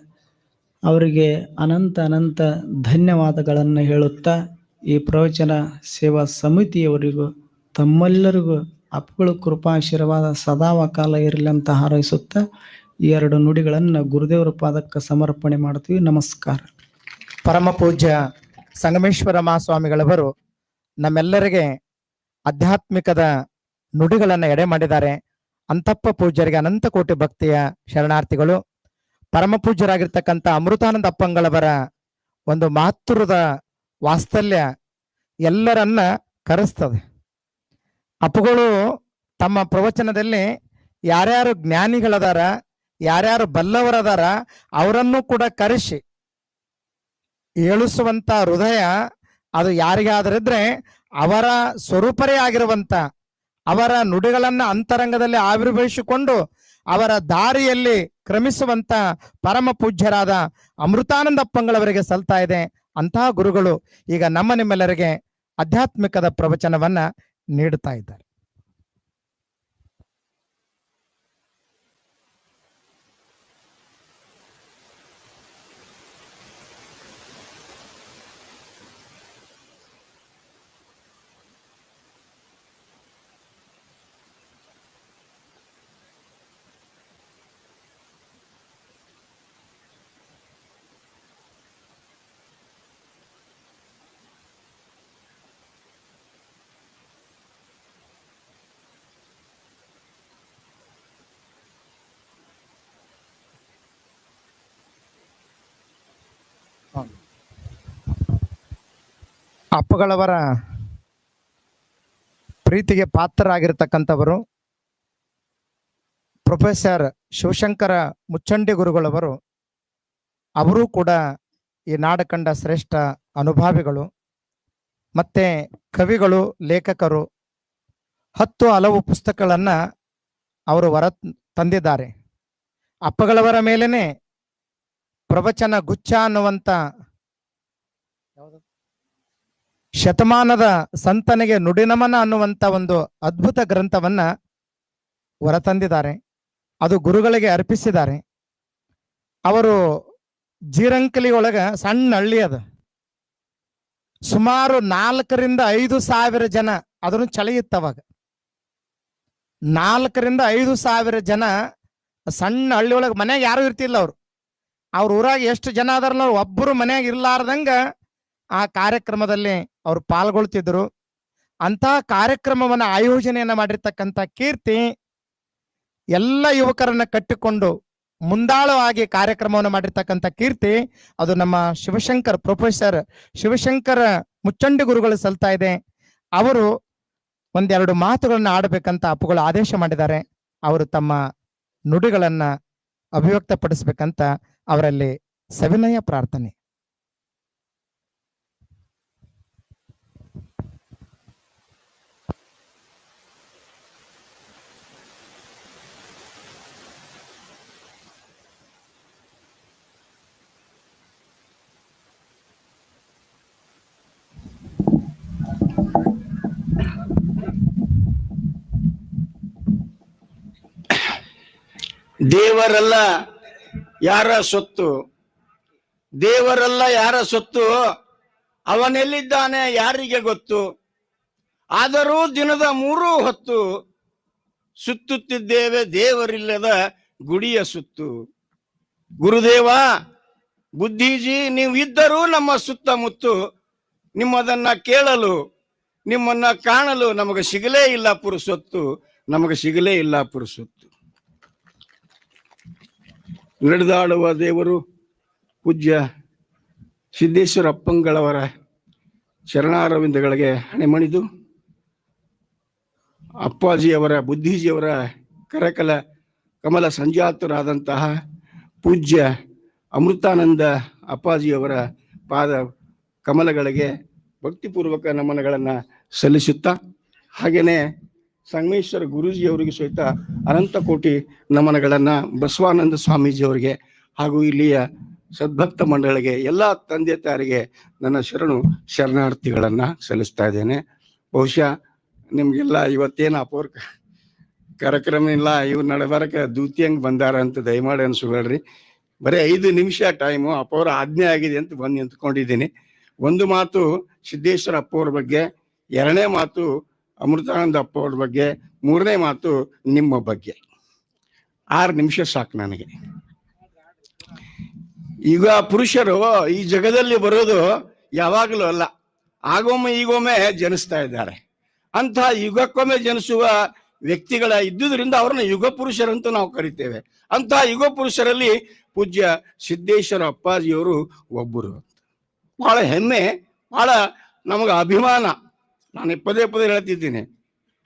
ಅವರಿಗೆ ಅನಂತ ಅನಂತ ಧನ್ಯವಾದಗಳನ್ನು ಹೇಳುತ್ತಾ ಈ ಪ್ರವಚನ ಸೇವಾ ಸಮಿತಿಯವರಿಗೂ ತಮ್ಮೆಲ್ಲರಿಗೂ ಅಪ್ಪುಗಳ ಕೃಪಾಶೀರ್ವಾದ ಸದಾಕಾಲ ಇರಲಿ ಅಂತ ಹಾರೈಸುತ್ತಾ ಈ 2 ನುಡಿಗಳನ್ನು ಗುರುದೇವರ ಪಾದಕ್ಕೆ ಸಮರ್ಪಣೆ ಮಾಡ್ತೀವಿ. ನಮಸ್ಕಾರ. ಪರಮ ಪೂಜ್ಯ ಸಂಗಮೇಶ್ವರ ಮಹಾಸ್ವಾಮಿಗಳವರು ನಮ್ಮೆಲ್ಲರಿಗೆ ಆಧ್ಯಾತ್ಮಿಕದ ನುಡಿಗಳನ್ನು ಎಡೆ ಮಾಡಿದ್ದಾರೆ. ಅಂತಪ್ಪ ಪೂಜ್ಯರಿಗೆ ಅನಂತ ಕೋಟಿ ಭಕ್ತಿಯ ಶರಣಾರ್ಥಿಗಳು. ಪರಮ ಪೂಜ್ಯರಾಗಿರ್ತಕ್ಕಂಥ ಅಮೃತಾನಂದ ಅಪ್ಪಂಗಳವರ ಒಂದು ಮಹತ್ತರದ ವಾತ್ಸಲ್ಯ ಎಲ್ಲರನ್ನ ಕರೆಸ್ತದೆ. ಅಪ್ಪುಗಳು ತಮ್ಮ ಪ್ರವಚನದಲ್ಲಿ ಯಾರ್ಯಾರು ಜ್ಞಾನಿಗಳದಾರ, ಯಾರ್ಯಾರು ಬಲ್ಲವರದಾರ ಅವರನ್ನು ಕೂಡ ಕರೆಸಿ ಏಳಿಸುವಂತ ಹೃದಯ ಅದು ಯಾರಿಗಾದ್ರಿದ್ರೆ ಅವರ ಸ್ವರೂಪರೇ ಆಗಿರುವಂತ ಅವರ ನುಡಿಗಳನ್ನ ಅಂತರಂಗದಲ್ಲಿ ಆವಿರ್ಭವಿಸಿಕೊಂಡು ಅವರ ದಾರಿಯಲ್ಲಿ ಕ್ರಮಿಸುವಂತ ಪರಮ ಪೂಜ್ಯರಾದ ಅಮೃತಾನಂದಪ್ಪಂಗಳವರಿಗೆ ಸಲ್ತಾ ಇದೆ. ಅಂತಹ ಗುರುಗಳು ಈಗ ನಿಮ್ಮೆಲ್ಲರಿಗೆ ಆಧ್ಯಾತ್ಮಿಕದ ಪ್ರವಚನವನ್ನ ನೀಡುತ್ತಾ ಇದ್ದಾರೆ. ಅಪ್ಪಗಳವರ ಪ್ರೀತಿಗೆ ಪಾತ್ರರಾಗಿರ್ತಕ್ಕಂಥವರು ಪ್ರೊಫೆಸರ್ ಶಿವಶಂಕರ ಮುಚ್ಚಂಡಿ ಗುರುಗಳವರು. ಅವರೂ ಕೂಡ ಈ ನಾಡ ಕಂಡ ಶ್ರೇಷ್ಠ ಅನುಭಾವಿಗಳು, ಮತ್ತೆ ಕವಿಗಳು, ಲೇಖಕರು. 10 ಹಲವು ಪುಸ್ತಕಗಳನ್ನ ಅವರು ಹೊರ ತಂದಿದ್ದಾರೆ. ಅಪ್ಪಗಳವರ ಮೇಲೇನೆ ಪ್ರವಚನ ಗುಚ್ಛ ಅನ್ನುವಂತ ಶತಮಾನದ ಸಂತನಿಗೆ ನುಡಿನಮನ ಅನ್ನುವಂತ ಒಂದು ಅದ್ಭುತ ಗ್ರಂಥವನ್ನ ಹೊರತಂದಿದ್ದಾರೆ. ಅದು ಗುರುಗಳಿಗೆ ಅರ್ಪಿಸಿದ್ದಾರೆ. ಅವರು ಜೀರಂಕಲಿ ಒಳಗ ಸಣ್ಣ ಹಳ್ಳಿ ಅದ, ಸುಮಾರು 4 ರಿಂದ 5 ಸಾವಿರ ಜನ ಅದನ್ನು ಚಳಿ ಇತ್ತವಾಗ. 4 ರಿಂದ 5 ಸಾವಿರ ಜನ ಸಣ್ಣ ಹಳ್ಳಿ ಒಳಗೆ ಮನ್ಯಾಗ ಯಾರು ಇರ್ತಿಲ್ಲ. ಅವ್ರ ಊರಾಗ ಎಷ್ಟು ಜನ ಅದಾರಲ್ಲ ಒಬ್ಬರು ಮನ್ಯಾಗ ಇರ್ಲಾರ್ದಂಗ ಆ ಕಾರ್ಯಕ್ರಮದಲ್ಲಿ ಅವ್ರು ಪಾಲ್ಗೊಳ್ತಿದ್ರು. ಅಂತಹ ಕಾರ್ಯಕ್ರಮವನ್ನ ಆಯೋಜನೆಯನ್ನ ಮಾಡಿರ್ತಕ್ಕಂಥ ಕೀರ್ತಿ ಎಲ್ಲ ಯುವಕರನ್ನ ಕಟ್ಟಿಕೊಂಡು ಮುಂದಾಳವಾಗಿ ಕಾರ್ಯಕ್ರಮವನ್ನು ಮಾಡಿರ್ತಕ್ಕಂಥ ಕೀರ್ತಿ ಅದು ನಮ್ಮ ಶಿವಶಂಕರ್ ಪ್ರೊಫೆಸರ್ ಶಿವಶಂಕರ ಮುಚ್ಚಂಡಿ ಗುರುಗಳು ಸಲ್ತಾ ಇದೆ. ಅವರು 1-2 ಮಾತುಗಳನ್ನ ಆಡಬೇಕಂತ ಅಪ್ಪುಗಳು ಆದೇಶ ಮಾಡಿದ್ದಾರೆ. ಅವರು ತಮ್ಮ ನುಡಿಗಳನ್ನ ಅಭಿವ್ಯಕ್ತಪಡಿಸ್ಬೇಕಂತ ಅವರಲ್ಲಿ ಸವಿನಯ ಪ್ರಾರ್ಥನೆ. ದೇವರಲ್ಲ ಯಾರ ಸೊತ್ತು, ದೇವರಲ್ಲ ಯಾರ ಸೊತ್ತು, ಅವನೆಲ್ಲಿದ್ದಾನೆ ಯಾರಿಗೆ ಗೊತ್ತು. ಆದರೂ ದಿನದ 3 ಹೊತ್ತು ಸುತ್ತುತ್ತಿದ್ದೇವೆ ದೇವರಿಲ್ಲದ ಗುಡಿಯ ಸುತ್ತು. ಗುರುದೇವ ಬುದ್ಧಿಜಿ ನೀವು ಇದ್ದರೂ ನಮ್ಮ ಸುತ್ತಮುತ್ತು, ನಿಮ್ಮದನ್ನ ಕೇಳಲು ನಿಮ್ಮನ್ನ ಕಾಣಲು ನಮಗೆ ಸಿಗಲೇ ಇಲ್ಲ ಪುರುಸೊತ್ತು, ನಮಗೆ ಸಿಗಲೇ ಇಲ್ಲ ಪುರುಸೊತ್ತು. ನಡೆದಾಡುವ ದೇವರು ಪೂಜ್ಯ ಸಿದ್ದೇಶ್ವರ ಅಪ್ಪಂಗಳವರ ಚರಣಾರವಿಂದಗಳಿಗೆ ಹಣೆಮಣಿದು ಅಪ್ಪಾಜಿಯವರ ಬುದ್ಧಿಜಿಯವರ ಕಮಲ ಸಂಜಾತರಾದಂತಹ ಪೂಜ್ಯ ಅಮೃತಾನಂದ ಅಪ್ಪಾಜಿಯವರ ಪಾದ ಕಮಲಗಳಿಗೆ ಭಕ್ತಿಪೂರ್ವಕ ನಮನಗಳನ್ನು ಸಲ್ಲಿಸುತ್ತಾ, ಹಾಗೆಯೇ ಸಂಗಮೇಶ್ವರ ಗುರೂಜಿಯವರಿಗೆ ಸಹಿತ ಅನಂತ ಕೋಟಿ ನಮನಗಳನ್ನು, ಬಸವಾನಂದ ಸ್ವಾಮೀಜಿಯವರಿಗೆ ಹಾಗೂ ಇಲ್ಲಿಯ ಸದ್ಭಕ್ತ ಮಂಡಳಿಗೆ, ಎಲ್ಲ ತಂದೆ ತಾಯರಿಗೆ ನನ್ನ ಶರಣಾರ್ಥಿಗಳನ್ನ ಸಲ್ಲಿಸ್ತಾ ಇದ್ದೇನೆ. ಬಹುಶಃ ನಿಮ್ಗೆಲ್ಲ ಇವತ್ತೇನು ಅಪೂರ್ವ ಕಾರ್ಯಕ್ರಮ ಇಲ್ಲ, ಇವ್ರು ನಡಬಾರಕ ದೂತಿಯಂಗ್ ಬಂದಾರ ಅಂತ ದಯಮಾಡಿ ಅನ್ಸ್ಕೊಳ್ರಿ. ಬರೀ 5 ನಿಮಿಷ ಟೈಮು ಅಪ್ಪವ್ರ ಆಜ್ಞೆ ಆಗಿದೆ ಅಂತ ಬಂದು ನಿಂತ್ಕೊಂಡಿದ್ದೀನಿ. ಒಂದು ಮಾತು ಸಿದ್ದೇಶ್ವರ ಅಪ್ಪವ್ರ ಬಗ್ಗೆ, 2ನೇ ಮಾತು ಅಮೃತಾನಂದ ಅಪ್ಪವ್ರ ಬಗ್ಗೆ, 3ನೇ ಮಾತು ನಿಮ್ಮ ಬಗ್ಗೆ. 6 ನಿಮಿಷ ಸಾಕು ನನಗೆ. ಈಗ ಪುರುಷರು ಈ ಜಗದಲ್ಲಿ ಬರೋದು ಯಾವಾಗಲೂ ಅಲ್ಲ, ಆಗೊಮ್ಮೆ ಈಗೊಮ್ಮೆ ಜನಿಸ್ತಾ ಇದ್ದಾರೆ. ಅಂತ ಯುಗಕ್ಕೊಮ್ಮೆ ಜನಿಸುವ ವ್ಯಕ್ತಿಗಳ ಇದ್ದುದರಿಂದ ಅವ್ರನ್ನ ಯುಗ ಪುರುಷರಂತೂ ನಾವು ಕರಿತೇವೆ. ಅಂತ ಯುಗ ಪುರುಷರಲ್ಲಿ ಪೂಜ್ಯ ಸಿದ್ದೇಶ್ವರ ಅಪ್ಪಾಜಿಯವರು ಒಬ್ಬರು. ಬಹಳ ಹೆಮ್ಮೆ, ಬಹಳ ನಮಗೆ ಅಭಿಮಾನ. ನಾನು ಪದೇ ಪದೇ ಹೇಳ್ತಿದ್ದೀನಿ,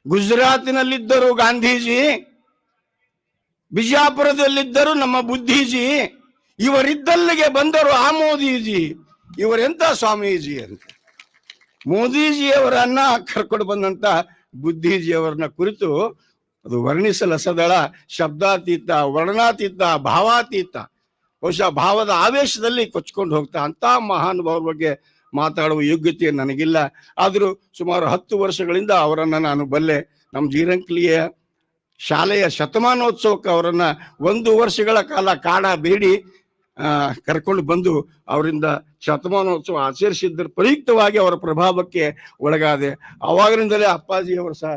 ಗುಜರಾತಿನಲ್ಲಿದ್ದರು ಗಾಂಧೀಜಿ, ಬಿಜಾಪುರದಲ್ಲಿದ್ದರು ನಮ್ಮ ಬುದ್ಧೀಜಿ, ಇವರಿದ್ದಲ್ಲಿಗೆ ಬಂದರು ಆ ಮೋದಿಜಿ, ಇವರೆಂತ ಸ್ವಾಮೀಜಿ ಅಂತ. ಮೋದಿಜಿಯವರನ್ನ ಕರ್ಕೊಂಡು ಬಂದಂತ ಬುದ್ಧಿಜಿಯವರನ್ನ ಕುರಿತು ಅದು ವರ್ಣಿಸಲಸದಳ, ಶಬ್ದಾತೀತ, ವರ್ಣಾತೀತ, ಭಾವಾತೀತ. ಬಹುಶಃ ಭಾವದ ಆವೇಶದಲ್ಲಿ ಕೊಚ್ಕೊಂಡು ಹೋಗ್ತಾ ಅಂತ ಮಹಾನುಭಾವರ ಬಗ್ಗೆ ಮಾತಾಡುವ ಯೋಗ್ಯತೆ ನನಗಿಲ್ಲ. ಆದರೂ ಸುಮಾರು 10 ವರ್ಷಗಳಿಂದ ಅವರನ್ನ ನಾನು ಬಲ್ಲೆ. ನಮ್ಮ ಜೀರಂಕ್ಲಿಯ ಶಾಲೆಯ ಶತಮಾನೋತ್ಸವಕ್ಕೆ ಅವರನ್ನ 1 ವರ್ಷಗಳ ಕಾಲ ಕಾಡ ಬೇಡಿ ಕರ್ಕೊಂಡು ಬಂದು ಅವರಿಂದ ಶತಮಾನೋತ್ಸವ ಆಚರಿಸಿದ್ದರ ಪ್ರಯುಕ್ತವಾಗಿ ಅವರ ಪ್ರಭಾವಕ್ಕೆ ಒಳಗಾದೆ. ಅವಾಗಿನಿಂದಲೇ ಅಪ್ಪಾಜಿಯವರ ಸಹ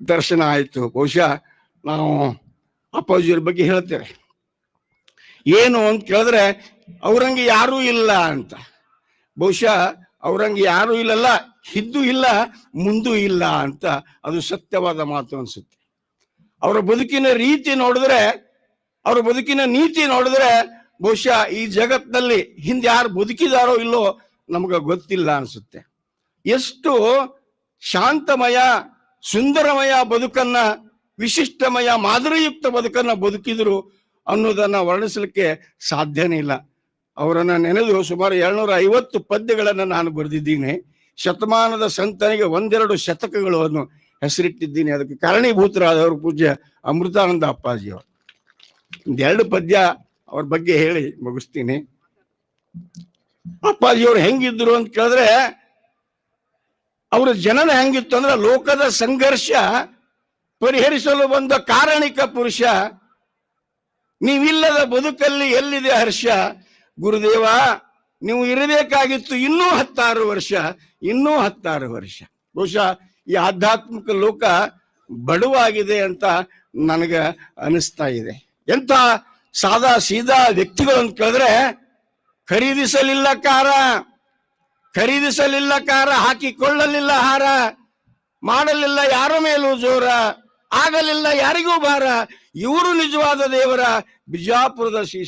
ದರ್ಶನ ಆಯಿತು. ಬಹುಶಃ ನಾವು ಅಪ್ಪಾಜಿಯವ್ರ ಬಗ್ಗೆ ಹೇಳ್ತೇವೆ ಏನು ಅಂತ ಕೇಳಿದ್ರೆ, ಅವ್ರಂಗೆ ಯಾರೂ ಇಲ್ಲ ಅಂತ. ಬಹುಶಃ ಅವ್ರಂಗೆ ಯಾರೂ ಇಲ್ಲಲ್ಲ, ಹಿಂದೂ ಇಲ್ಲ, ಮುಂದೂ ಇಲ್ಲ ಅಂತ ಅದು ಸತ್ಯವಾದ ಮಾತು ಅನ್ಸುತ್ತೆ. ಅವರ ಬದುಕಿನ ರೀತಿ ನೋಡಿದ್ರೆ, ಅವರ ಬದುಕಿನ ನೀತಿ ನೋಡಿದ್ರೆ ಬಹುಶಃ ಈ ಜಗತ್ತಿನಲ್ಲಿ ಹಿಂದೆ ಯಾರು ಬದುಕಿದಾರೋ ಇಲ್ಲೋ ನಮ್ಗೆ ಗೊತ್ತಿಲ್ಲ ಅನ್ಸುತ್ತೆ. ಎಷ್ಟು ಶಾಂತಮಯ, ಸುಂದರಮಯ ಬದುಕನ್ನ, ವಿಶಿಷ್ಟಮಯ, ಮಾದರಿಯುಕ್ತ ಬದುಕನ್ನ ಬದುಕಿದ್ರು ಅನ್ನೋದನ್ನ ವರ್ಣಿಸಲಿಕ್ಕೆ ಸಾಧ್ಯನೇ ಇಲ್ಲ. ಅವರನ್ನ ನೆನೆದು ಸುಮಾರು 250 ಪದ್ಯಗಳನ್ನು ನಾನು ಬರೆದಿದ್ದೀನಿ. ಶತಮಾನದ ಸಂತನಿಗೆ 1-2 ಶತಕಗಳನ್ನು ಹೆಸರಿಟ್ಟಿದ್ದೀನಿ. ಅದಕ್ಕೆ ಕಾರಣೀಭೂತರಾದವರು ಪೂಜ್ಯ ಅಮೃತಾನಂದ ಅಪ್ಪಾಜಿಯವರು. 1-2 ಪದ್ಯ ಅವ್ರ ಬಗ್ಗೆ ಹೇಳಿ ಮುಗಿಸ್ತೀನಿ. ಅಪ್ಪಾಜಿಯವರು ಹೆಂಗಿದ್ರು ಅಂತ ಕೇಳಿದ್ರೆ, ಅವರ ಜನನ ಹೆಂಗಿತ್ತು ಅಂದ್ರೆ, ಲೋಕದ ಸಂಘರ್ಷ ಪರಿಹರಿಸಲು ಬಂದ ಕಾರಣಿಕ ಪುರುಷ, ನೀವಿಲ್ಲದ ಬದುಕಲ್ಲಿ ಎಲ್ಲಿದೆ ಹರ್ಷ, ಗುರುದೇವ ನೀವು ಇರಬೇಕಾಗಿತ್ತು ಇನ್ನೂ 16 ವರ್ಷ, ಇನ್ನೂ 16 ವರ್ಷ. ಬಹುಶಃ ಈ ಆಧ್ಯಾತ್ಮಿಕ ಲೋಕ ಬಡವಾಗಿದೆ ಅಂತ ನನಗೆ ಅನಿಸ್ತಾ ಇದೆ. ಎಂತ ಸಾದಾ ಸೀದಾ ವ್ಯಕ್ತಿಗಳು ಅಂತ ಕೇಳಿದ್ರೆ, ಖರೀದಿಸಲಿಲ್ಲ ಕಾರ, ಹಾಕಿಕೊಳ್ಳಲಿಲ್ಲ ಹಾರ, ಮಾಡಲಿಲ್ಲ ಯಾರ ಮೇಲೂ ಜೋರ, ಆಗಲಿಲ್ಲ ಯಾರಿಗೂ ಭಾರ, ಇವರು ನಿಜವಾದ ದೇವರ ಬಿಜಾಪುರದ ಶ್ರೀ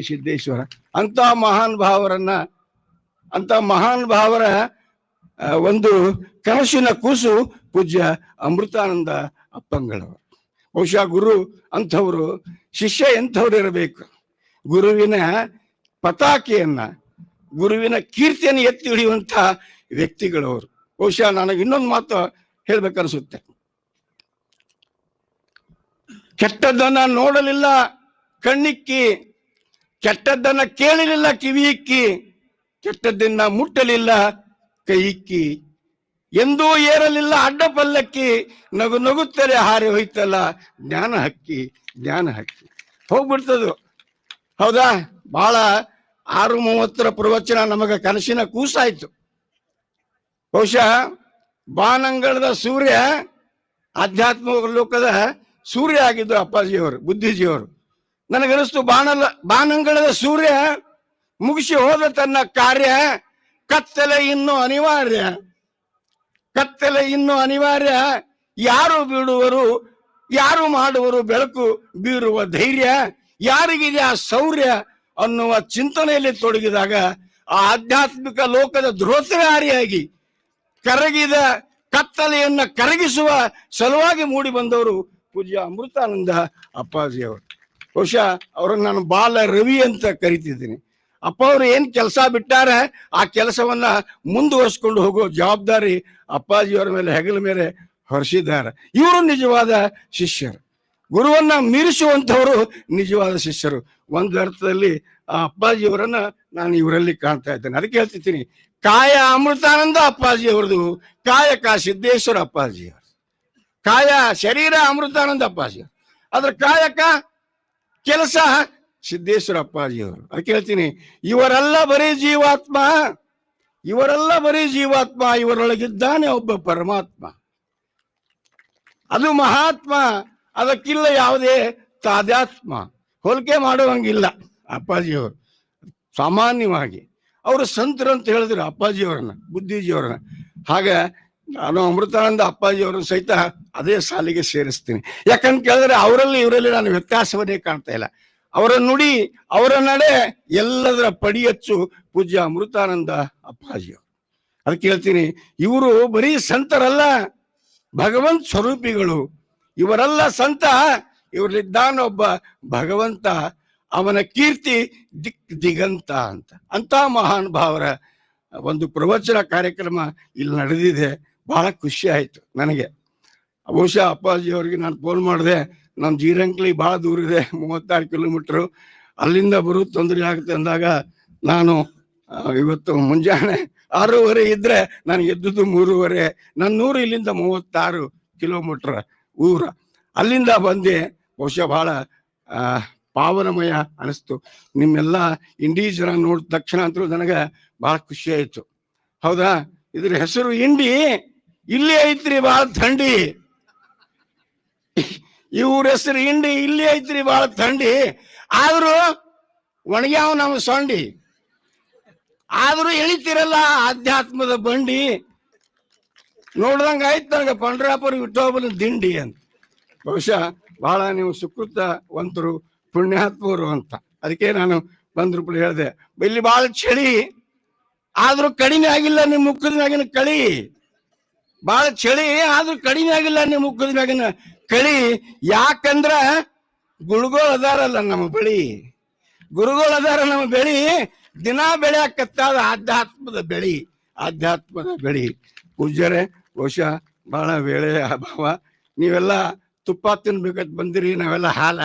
ಸಿದ್ದೇಶ್ವರ. ಅಂತ ಮಹಾನ್ ಭಾವರ ಒಂದು ಕನಸಿನ ಕೂಸು ಪೂಜ್ಯ ಅಮೃತಾನಂದ ಅಪ್ಪಂಗಳವರು. ಬಹುಶಃ ಗುರು ಅಂಥವ್ರು, ಶಿಷ್ಯ ಎಂಥವ್ರು ಇರಬೇಕು. ಗುರುವಿನ ಪತಾಕೆಯನ್ನ, ಗುರುವಿನ ಕೀರ್ತಿಯನ್ನು ಎತ್ತಿ ಹಿಡಿಯುವಂಥ ವ್ಯಕ್ತಿಗಳವರು. ಬಹುಶಃ ನನಗೆ ಇನ್ನೊಂದು ಮಾತು ಹೇಳ್ಬೇಕನ್ಸುತ್ತೆ. ಕೆಟ್ಟದ್ದನ್ನ ನೋಡಲಿಲ್ಲ ಕಣ್ಣಿಕ್ಕಿ, ಕೆಟ್ಟದ್ದನ್ನ ಕೇಳಲಿಲ್ಲ ಕಿವಿಯಿಕ್ಕಿ, ಕೆಟ್ಟದ್ದನ್ನ ಮುಟ್ಟಲಿಲ್ಲ ಕೈಯಿಕ್ಕಿ, ಎಂದೂ ಏರಲಿಲ್ಲ ಅಡ್ಡ ಪಲ್ಲಕ್ಕಿ, ನಗುತ್ತರೆ ಹಾರಿ ಹೋಯ್ತಲ್ಲ ಜ್ಞಾನ ಹಕ್ಕಿ ಹೋಗ್ಬಿಡ್ತದು. ಹೌದಾ? ಬಹಳ 6:30 ಪ್ರವಚನ ನಮಗ ಕನಸಿನ ಕೂಸಾಯ್ತು. ಬಹುಶಃ ಬಾನಂಗಳದ ಸೂರ್ಯ, ಆಧ್ಯಾತ್ಮಿಕ ಲೋಕದ ಸೂರ್ಯ ಆಗಿದ್ದು ಅಪ್ಪಾಜಿಯವರು, ಬುದ್ಧಿಜಿಯವರು. ನನಗನಿಸ್ತು ಬಾನಂಗಳದ ಸೂರ್ಯ ಮುಗಿಸಿ ಹೋದ ತನ್ನ ಕಾರ್ಯ, ಕತ್ತಲೆ ಇನ್ನೂ ಅನಿವಾರ್ಯ, ಯಾರು ಬಿಡುವರು, ಯಾರು ಮಾಡುವರು ಬೆಳಕು ಬೀರುವ ಧೈರ್ಯ, ಯಾರಿಗಿದೆ ಆ ಶೌರ್ಯ ಅನ್ನುವ ಚಿಂತನೆಯಲ್ಲಿ ತೊಡಗಿದಾಗ ಆ ಆಧ್ಯಾತ್ಮಿಕ ಲೋಕದ ಧ್ರುವತಾರಿಯಾಗಿ ಕರಗಿದ ಕತ್ತಲೆಯನ್ನ ಕರಗಿಸುವ ಸಲುವಾಗಿ ಮೂಡಿ ಬಂದವರು ಪೂಜ್ಯ ಅಮೃತಾನಂದ ಅಪ್ಪಾಜಿಯವರು. ಬಹುಶಃ ಅವರನ್ನು ನಾನು ಬಾಲ ರವಿ ಅಂತ ಕರಿತಿದ್ದೀನಿ. ಅಪ್ಪ ಅವರು ಏನ್ ಕೆಲಸ ಬಿಟ್ಟಾರೆ ಆ ಕೆಲಸವನ್ನ ಮುಂದುವರಿಸ್ಕೊಂಡು ಹೋಗೋ ಜವಾಬ್ದಾರಿ ಅಪ್ಪಾಜಿಯವರ ಮೇಲೆ, ಹೆಗಲ ಮೇಲೆ ಹೊರಿಸಿದ್ದಾರೆ. ಇವರು ನಿಜವಾದ ಶಿಷ್ಯರು. ಗುರುವನ್ನ ಮೀರಿಸುವಂತವರು ನಿಜವಾದ ಶಿಷ್ಯರು. ಒಂದು ಅರ್ಥದಲ್ಲಿ ಆ ಅಪ್ಪಾಜಿಯವರನ್ನ ನಾನು ಇವರಲ್ಲಿ ಕಾಣ್ತಾ ಇದ್ದೇನೆ. ಅದಕ್ಕೆ ಹೇಳ್ತಿದ್ದೀನಿ, ಕಾಯ ಅಮೃತಾನಂದ ಅಪ್ಪಾಜಿಯವರದು, ಕಾಯಕ ಸಿದ್ದೇಶ್ವರ ಅಪ್ಪಾಜಿಯವರು. ಕಾಯ ಶರೀರ ಅಮೃತಾನಂದ ಅಪ್ಪಾಜಿಯವರು, ಅದ್ರ ಕಾಯಕ ಕೆಲಸ ಸಿದ್ದೇಶ್ವರ ಅಪ್ಪಾಜಿಯವರು. ಅದಕ್ಕೆ ಹೇಳ್ತೀನಿ, ಇವರೆಲ್ಲ ಬರೀ ಜೀವಾತ್ಮ, ಇವರೆಲ್ಲ ಬರೀ ಜೀವಾತ್ಮ, ಇವರೊಳಗಿದ್ದಾನೆ ಒಬ್ಬ ಪರಮಾತ್ಮ, ಅದು ಮಹಾತ್ಮ. ಅದಕ್ಕಿಲ್ಲ ಯಾವುದೇ ತಾದಾತ್ಮ, ಹೋಲಿಕೆ ಮಾಡುವಂಗಿಲ್ಲ ಅಪ್ಪಾಜಿಯವರು. ಸಾಮಾನ್ಯವಾಗಿ ಅವರು ಸಂತರು ಅಂತ ಹೇಳಿದ್ರು ಅಪ್ಪಾಜಿಯವರನ್ನ, ಬುದ್ಧಿಜಿಯವರನ್ನ. ಹಾಗೆ ನಾನು ಅಮೃತಾನಂದ ಅಪ್ಪಾಜಿಯವರನ್ನು ಸಹಿತ ಅದೇ ಸಾಲಿಗೆ ಸೇರಿಸ್ತೀನಿ. ಯಾಕಂತ ಕೇಳಿದ್ರೆ ಅವರಲ್ಲಿ ಇವರಲ್ಲಿ ನಾನು ವ್ಯತ್ಯಾಸವನ್ನೇ ಕಾಣ್ತಾ ಇಲ್ಲ. ಅವರ ನುಡಿ, ಅವರ ನಡೆ ಎಲ್ಲದರ ಪಡಿಯಚ್ಚು ಪೂಜ್ಯ ಅಮೃತಾನಂದ ಅಪ್ಪಾಜಿಯವರು. ಅದಕ್ಕೆ ಹೇಳ್ತೀನಿ, ಇವರು ಬರೀ ಸಂತರಲ್ಲ, ಭಗವಂತ ಸ್ವರೂಪಿಗಳು. ಇವರೆಲ್ಲ ಸಂತ, ಇವರಲ್ಲಿದ್ದಾನೊಬ್ಬ ಭಗವಂತ, ಅವನ ಕೀರ್ತಿ ದಿಗಂತ ಅಂತ ಮಹಾನ್ ಭಾವರ ಒಂದು ಪ್ರವಚನ ಕಾರ್ಯಕ್ರಮ ಇಲ್ಲಿ ನಡೆದಿದೆ. ಬಹಳ ಖುಷಿ ಆಯ್ತು ನನಗೆ. ಬಹುಶಃ ಅಪ್ಪಾಜಿಯವರಿಗೆ ನಾನು ಫೋನ್ ಮಾಡಿದೆ, ನಮ್ಮ ಜೀರಂಕ್ಲಿ ಬಹಳ ದೂರ ಇದೆ, 36 ಕಿಲೋಮೀಟರ್, ಅಲ್ಲಿಂದ ಬರೋದು ತೊಂದರೆ ಆಗುತ್ತೆ ಅಂದಾಗ ನಾನು ಇವತ್ತು ಮುಂಜಾನೆ 6:30 ಇದ್ರೆ ನಾನು ಎದ್ದುದು 3:30. ನನ್ನ ಊರು ಇಲ್ಲಿಂದ 36 ಕಿಲೋಮೀಟರ್ ಊರ, ಅಲ್ಲಿಂದ ಬಂದೆ. ಬಹುಶಃ ಬಹಳ ಪಾವನಮಯ ಅನಿಸ್ತು. ನಿಮ್ಮೆಲ್ಲ ಇಂಡಿ ಜನ ನೋಡಿದ ತಕ್ಷಣ ಅಂತೂ ನನಗೆ ಬಹಳ ಖುಷಿ ಆಯ್ತು. ಹೌದಾ, ಇದ್ರ ಹೆಸರು ಇಂಡಿ, ಇಲ್ಲಿ ಐತ್ರಿ ಬಹಳ ಥಂಡಿ. ಇವ್ರ ಹೆಸರು ಇಂಡಿ, ಇಲ್ಲಿ ಐತ್ರಿ ಬಹಳ ಥಂಡಿ. ಆದ್ರೂ ಒಣಗ್ಯಾವ ನಮ್ಮ ಸೊಂಡಿ, ಆದ್ರೂ ಎಳಿತಿರಲ್ಲ ಆಧ್ಯಾತ್ಮದ ಬಂಡಿ. ನೋಡ್ದಂಗ ಆಯ್ತು ನನಗೆ ಪಂಡ್ರಾಪುರ ವಿಠೋಬನ ದಿಂಡಿ ಅಂತ. ಬಹುಶಃ ಬಹಳ ನೀವು ಸುಕೃತವಂತರು, ಪುಣ್ಯಾತ್ಮರು ಅಂತ. ಅದಕ್ಕೆ ನಾನು ಬಂದ್ರೂಪಲ್ಲಿ ಹೇಳಿದೆ, ಇಲ್ಲಿ ಬಹಳ ಚಳಿ, ಆದ್ರೂ ಕಡಿಮೆ ಆಗಿಲ್ಲ ನಿಮ್ಮ ಮುಖದ ಮ್ಯಾಗಿನ ಕಳಿ. ಬಹಳ ಚಳಿ ಆದ್ರೂ ಕಡಿಮೆ ಆಗಿಲ್ಲ ನಿಮ್ಮ ಮುಖದ ಮ್ಯಾಗಿನ ಕಳಿ. ಯಾಕಂದ್ರ ಗುರುಗಳು ಅದಾರಲ್ಲ ನಮ್ಮ ಬಳಿ, ಗುರುಗಳು ಅದಾರ ನಮ್ಮ ಬೆಳಿ. ದಿನ ಬೆಳೆಯಕತ್ತಾದ ಆಧ್ಯಾತ್ಮದ ಬೆಳಿ, ಆಧ್ಯಾತ್ಮದ ಬೆಳಿ. ಪೂಜ್ಯರೇ, ಬಹುಶಃ ಬಹಳ ವೇಳೆ ಅಭಾವ. ನೀವೆಲ್ಲ ತುಪ್ಪ ತಿನ್ಬೇಕಂತ ಬಂದಿರಿ, ನಾವೆಲ್ಲ ಹಾಲ.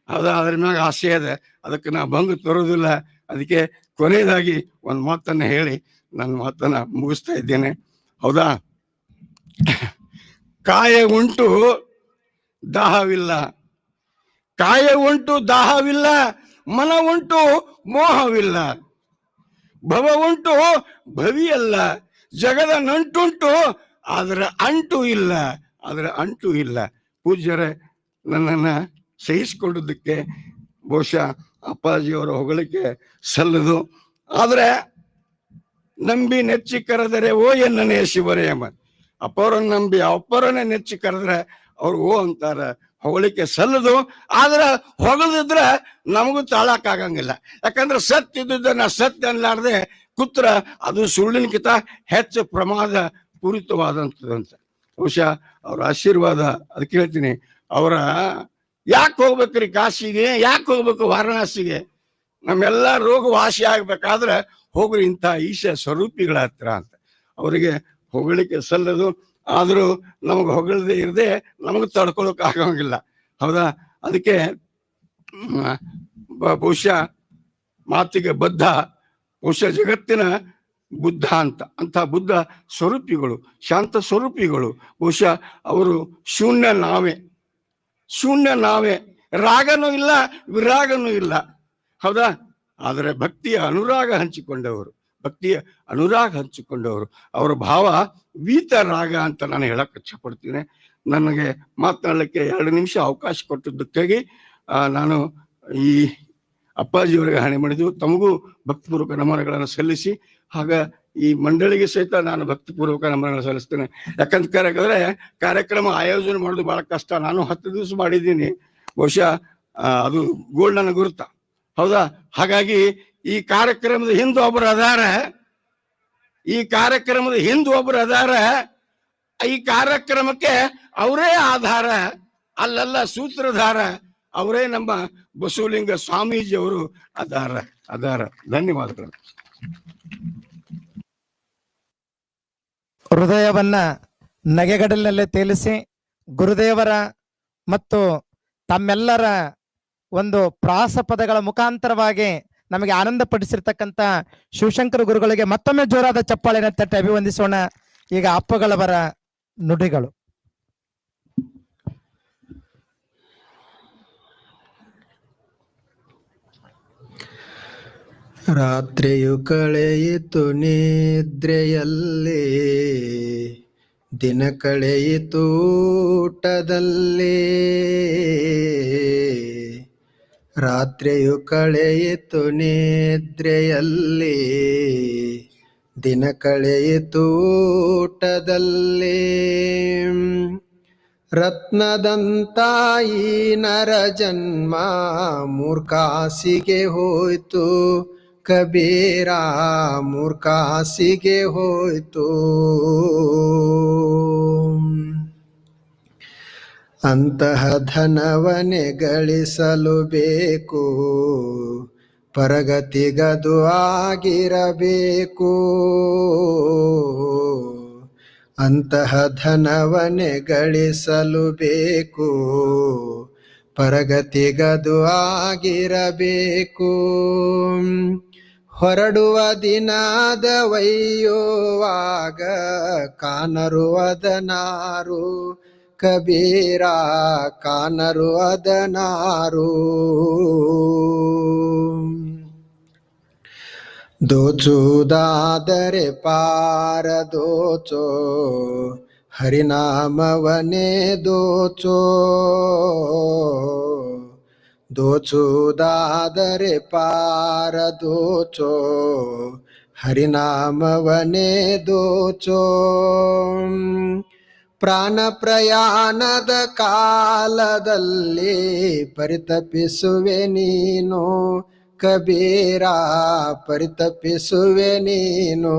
ಹೌದಾ, ಅದ್ರ ಮ್ಯಾಗ ಆಸೆ ಇದೆ, ಅದಕ್ಕೆ ನಾ ಬಂದು ತರೋದಿಲ್ಲ. ಅದಕ್ಕೆ ಕೊನೆಯದಾಗಿ ಒಂದು ಮಾತನ್ನ ಹೇಳಿ ನನ್ನ ಮಾತನ್ನ ಮುಗಿಸ್ತಾ ಇದ್ದೇನೆ. ಹೌದಾ, ಕಾಯ ಉಂಟು ದಾಹವಿಲ್ಲ, ಕಾಯ ಉಂಟು ದಾಹವಿಲ್ಲ, ಮನ ಉಂಟು ಮೋಹವಿಲ್ಲ, ಭವ ಉಂಟು ಭವಿಯಲ್ಲ, ಜಗದ ನಂಟುಂಟು ಅದರ ಅಂಟು ಇಲ್ಲ, ಅದರ ಅಂಟು ಇಲ್ಲ. ಪೂಜ್ಯರೇ, ನನ್ನನ್ನ ಸಹಿಸಿಕೊಳ್ಳೋದಕ್ಕೆ ಬಹುಶಃ ಅಪ್ಪಾಜಿಯವರ ಹೊಗಳಿಕೆ ಸಲ್ಲದು. ಆದ್ರೆ ನಂಬಿ ನೆಚ್ಚಿ ಕರೆದರೆ ಓ ಎನ್ನನೇ ಶಿವರೇ ಎಂಬ ಅಪ್ಪವರನ್ನ ನಂಬಿ ಅಪ್ಪರನ್ನೇ ನೆಚ್ಚಿ ಕರೆದ್ರೆ ಅವ್ರು ಓ ಅಂತಾರ, ಹೊಗಳಿಕೆ ಸಲ್ಲದು. ಆದ್ರೆ ಹೊಗಳದಿದ್ರೆ ನಮಗೂ ತಾಳಕ್ಕಾಗಂಗಿಲ್ಲ. ಯಾಕಂದ್ರೆ ಸತ್ಯ ಇದ್ದುದನ್ನ ಸತ್ಯ ಅನ್ಲಾರ್ದೆ ಕುತ್ರ ಅದು ಸುಳ್ಳಿನಕಿಂತ ಹೆಚ್ಚು ಪ್ರಮಾದ ಪೂರಿತವಾದಂಥದ್ದಂತ. ಬಹುಶಃ ಅವ್ರ ಆಶೀರ್ವಾದ. ಅದಕ್ಕೆ ಹೇಳ್ತೀನಿ, ಅವರ ಯಾಕೆ ಹೋಗ್ಬೇಕ್ರಿ ಕಾಶಿಗೆ, ಯಾಕೆ ಹೋಗ್ಬೇಕು ವಾರಣಾಸಿಗೆ? ನಮ್ಮೆಲ್ಲ ರೋಗ ವಾಸಿ ಆಗ್ಬೇಕಾದ್ರೆ ಹೋಗ್ರಿ ಇಂಥ ಈಶ ಸ್ವರೂಪಿಗಳ ಹತ್ರ ಅಂತ. ಅವರಿಗೆ ಹೊಗಳಿಕೆ ಸಲ್ಲದು. ಆದ್ರೂ ನಮಗೆ ಹೊಗಳದೆ ಇರದೆ ನಮಗೆ ತಡ್ಕೊಳಕ್ ಆಗೋಂಗಿಲ್ಲ. ಹೌದಾ, ಅದಕ್ಕೆ ಬಹುಶಃ ಮಾತಿಗೆ ಬದ್ಧ, ಬಹುಶಃ ಜಗತ್ತಿನ ಬುದ್ಧ ಅಂತ ಬುದ್ಧ ಸ್ವರೂಪಿಗಳು, ಶಾಂತ ಸ್ವರೂಪಿಗಳು. ಬಹುಶಃ ಅವರು ಶೂನ್ಯ ನಾವೇ, ಶೂನ್ಯ ನಾವೇ, ರಾಗನೂ ಇಲ್ಲ ವಿರಾಗನೂ ಇಲ್ಲ. ಹೌದಾ, ಆದರೆ ಭಕ್ತಿಯ ಅನುರಾಗ ಹಂಚಿಕೊಂಡವರು, ಭಕ್ತಿಯ ಅನುರಾಗ ಹಂಚಿಕೊಂಡವರು. ಅವರ ಭಾವ ವೀತ ರಾಗ ಅಂತ ನಾನು ಹೇಳಕ್ ಇಚ್ಛಪಡ್ತೀನಿ. ನನಗೆ ಮಾತನಾಡಲಿಕ್ಕೆ 2 ನಿಮಿಷ ಅವಕಾಶ ಕೊಟ್ಟಿದ್ದಕ್ಕಾಗಿ ನಾನು ಈ ಅಪ್ಪಾಜಿಯವರಿಗೆ ಹಣೆ ಮಾಡಿದ್ದು. ತಮಗೂ ಭಕ್ತಿಪೂರ್ವಕ ನಮನಗಳನ್ನು ಸಲ್ಲಿಸಿ, ಆಗ ಈ ಮಂಡಳಿಗೆ ಸಹಿತ ನಾನು ಭಕ್ತಿಪೂರ್ವಕ ನಮನಗಳನ್ನು ಸಲ್ಲಿಸ್ತೇನೆ. ಯಾಕಂತ ಕೇಳಿದ್ರೆ ಕಾರ್ಯಕ್ರಮ ಆಯೋಜನೆ ಮಾಡೋದು ಬಹಳ ಕಷ್ಟ. ನಾನು 10 ದಿವಸ ಮಾಡಿದ್ದೀನಿ. ಬಹುಶಃ ಅದು ಗೋಲ್ಡನ ಗುರುತ. ಹೌದಾ, ಹಾಗಾಗಿ ಈ ಕಾರ್ಯಕ್ರಮದ ಹಿಂದೆ ಒಬ್ಬರು ಅದಾರ, ಈ ಕಾರ್ಯಕ್ರಮದ ಹಿಂದೆ ಒಬ್ಬರು ಅದಾರ. ಈ ಕಾರ್ಯಕ್ರಮಕ್ಕೆ ಅವರೇ ಆಧಾರ, ಅಲ್ಲೆಲ್ಲ ಸೂತ್ರಧಾರ, ಅವರೇ ನಮ್ಮ ಬಸವಲಿಂಗ ಸ್ವಾಮೀಜಿ ಅವರು ಅದಾರ. ಧನ್ಯವಾದಗಳು. ಹೃದಯವನ್ನ ನಗೆಗಡಲಿನಲ್ಲೇ ತೇಲಿಸಿ ಗುರುದೇವರ ಮತ್ತು ತಮ್ಮೆಲ್ಲರ ಒಂದು ಪ್ರಾಸ ಪದಗಳ ಮುಖಾಂತರವಾಗಿ ನಮಗೆ ಆನಂದ ಪಡಿಸಿರ್ತಕ್ಕಂಥ ಶಿವಶಂಕರ ಗುರುಗಳಿಗೆ ಮತ್ತೊಮ್ಮೆ ಜೋರಾದ ಚಪ್ಪಾಳೆನ ತಟ್ಟಿ ಅಭಿವಂದಿಸೋಣ. ಈಗ ಅಪ್ಪಗಳವರ ನುಡಿಗಳು. ರಾತ್ರಿಯು ಕಳೆಯಿತು ನಿದ್ರೆಯಲ್ಲಿ, ದಿನ ಕಳೆಯಿತು ಊಟದಲ್ಲಿ. ರಾತ್ರಿಯು ಕಳೆಯಿತು ನಿದ್ರೆಯಲ್ಲಿ, ದಿನ ಕಳೆಯಿತು ಊಟದಲ್ಲಿ. ರತ್ನದಂತಾಯಿ ನರ ಜನ್ಮ ಮೂರ್ಖಾಸಿಗೆ ಹೋಯ್ತು ಕಬೀರ, ಮೂರ್ಖಾಸಿಗೆ ಹೋಯ್ತು. ಅಂತಹ ಧನವನೆ ಗಳಿಸಲು ಬೇಕು, ಪರಗತಿಗದು ಆಗಿರಬೇಕು. ಅಂತಹ ಧನವನೆ ಗಳಿಸಲು ಬೇಕು, ಪರಗತಿಗದು ಆಗಿರಬೇಕು. ಹೊರಡುವ ದಿನದ ಒಯ್ಯುವಾಗ ಕಾನರುವದನಾರು ಕಬೀರ, ಕಾನರುವದನಾರು. ದೋಚುವುದಾದರೆ ಪಾರ ದೋಚೋ, ಹರಿನಾಮವನೇ ದೋಚೋ. ದೋಚುವುದಾದರೆ ಪಾರ ದೋಚೋ, ಹರಿನಾಮವನೇ ದೋಚೋ. ಪ್ರಾಣ ಪ್ರಯಾಣದ ಕಾಲದಲ್ಲಿ ಪರಿತಪಿಸುವೆ ನೀನು ಕಬೀರ, ಪರಿತಪಿಸುವೆ ನೀನು.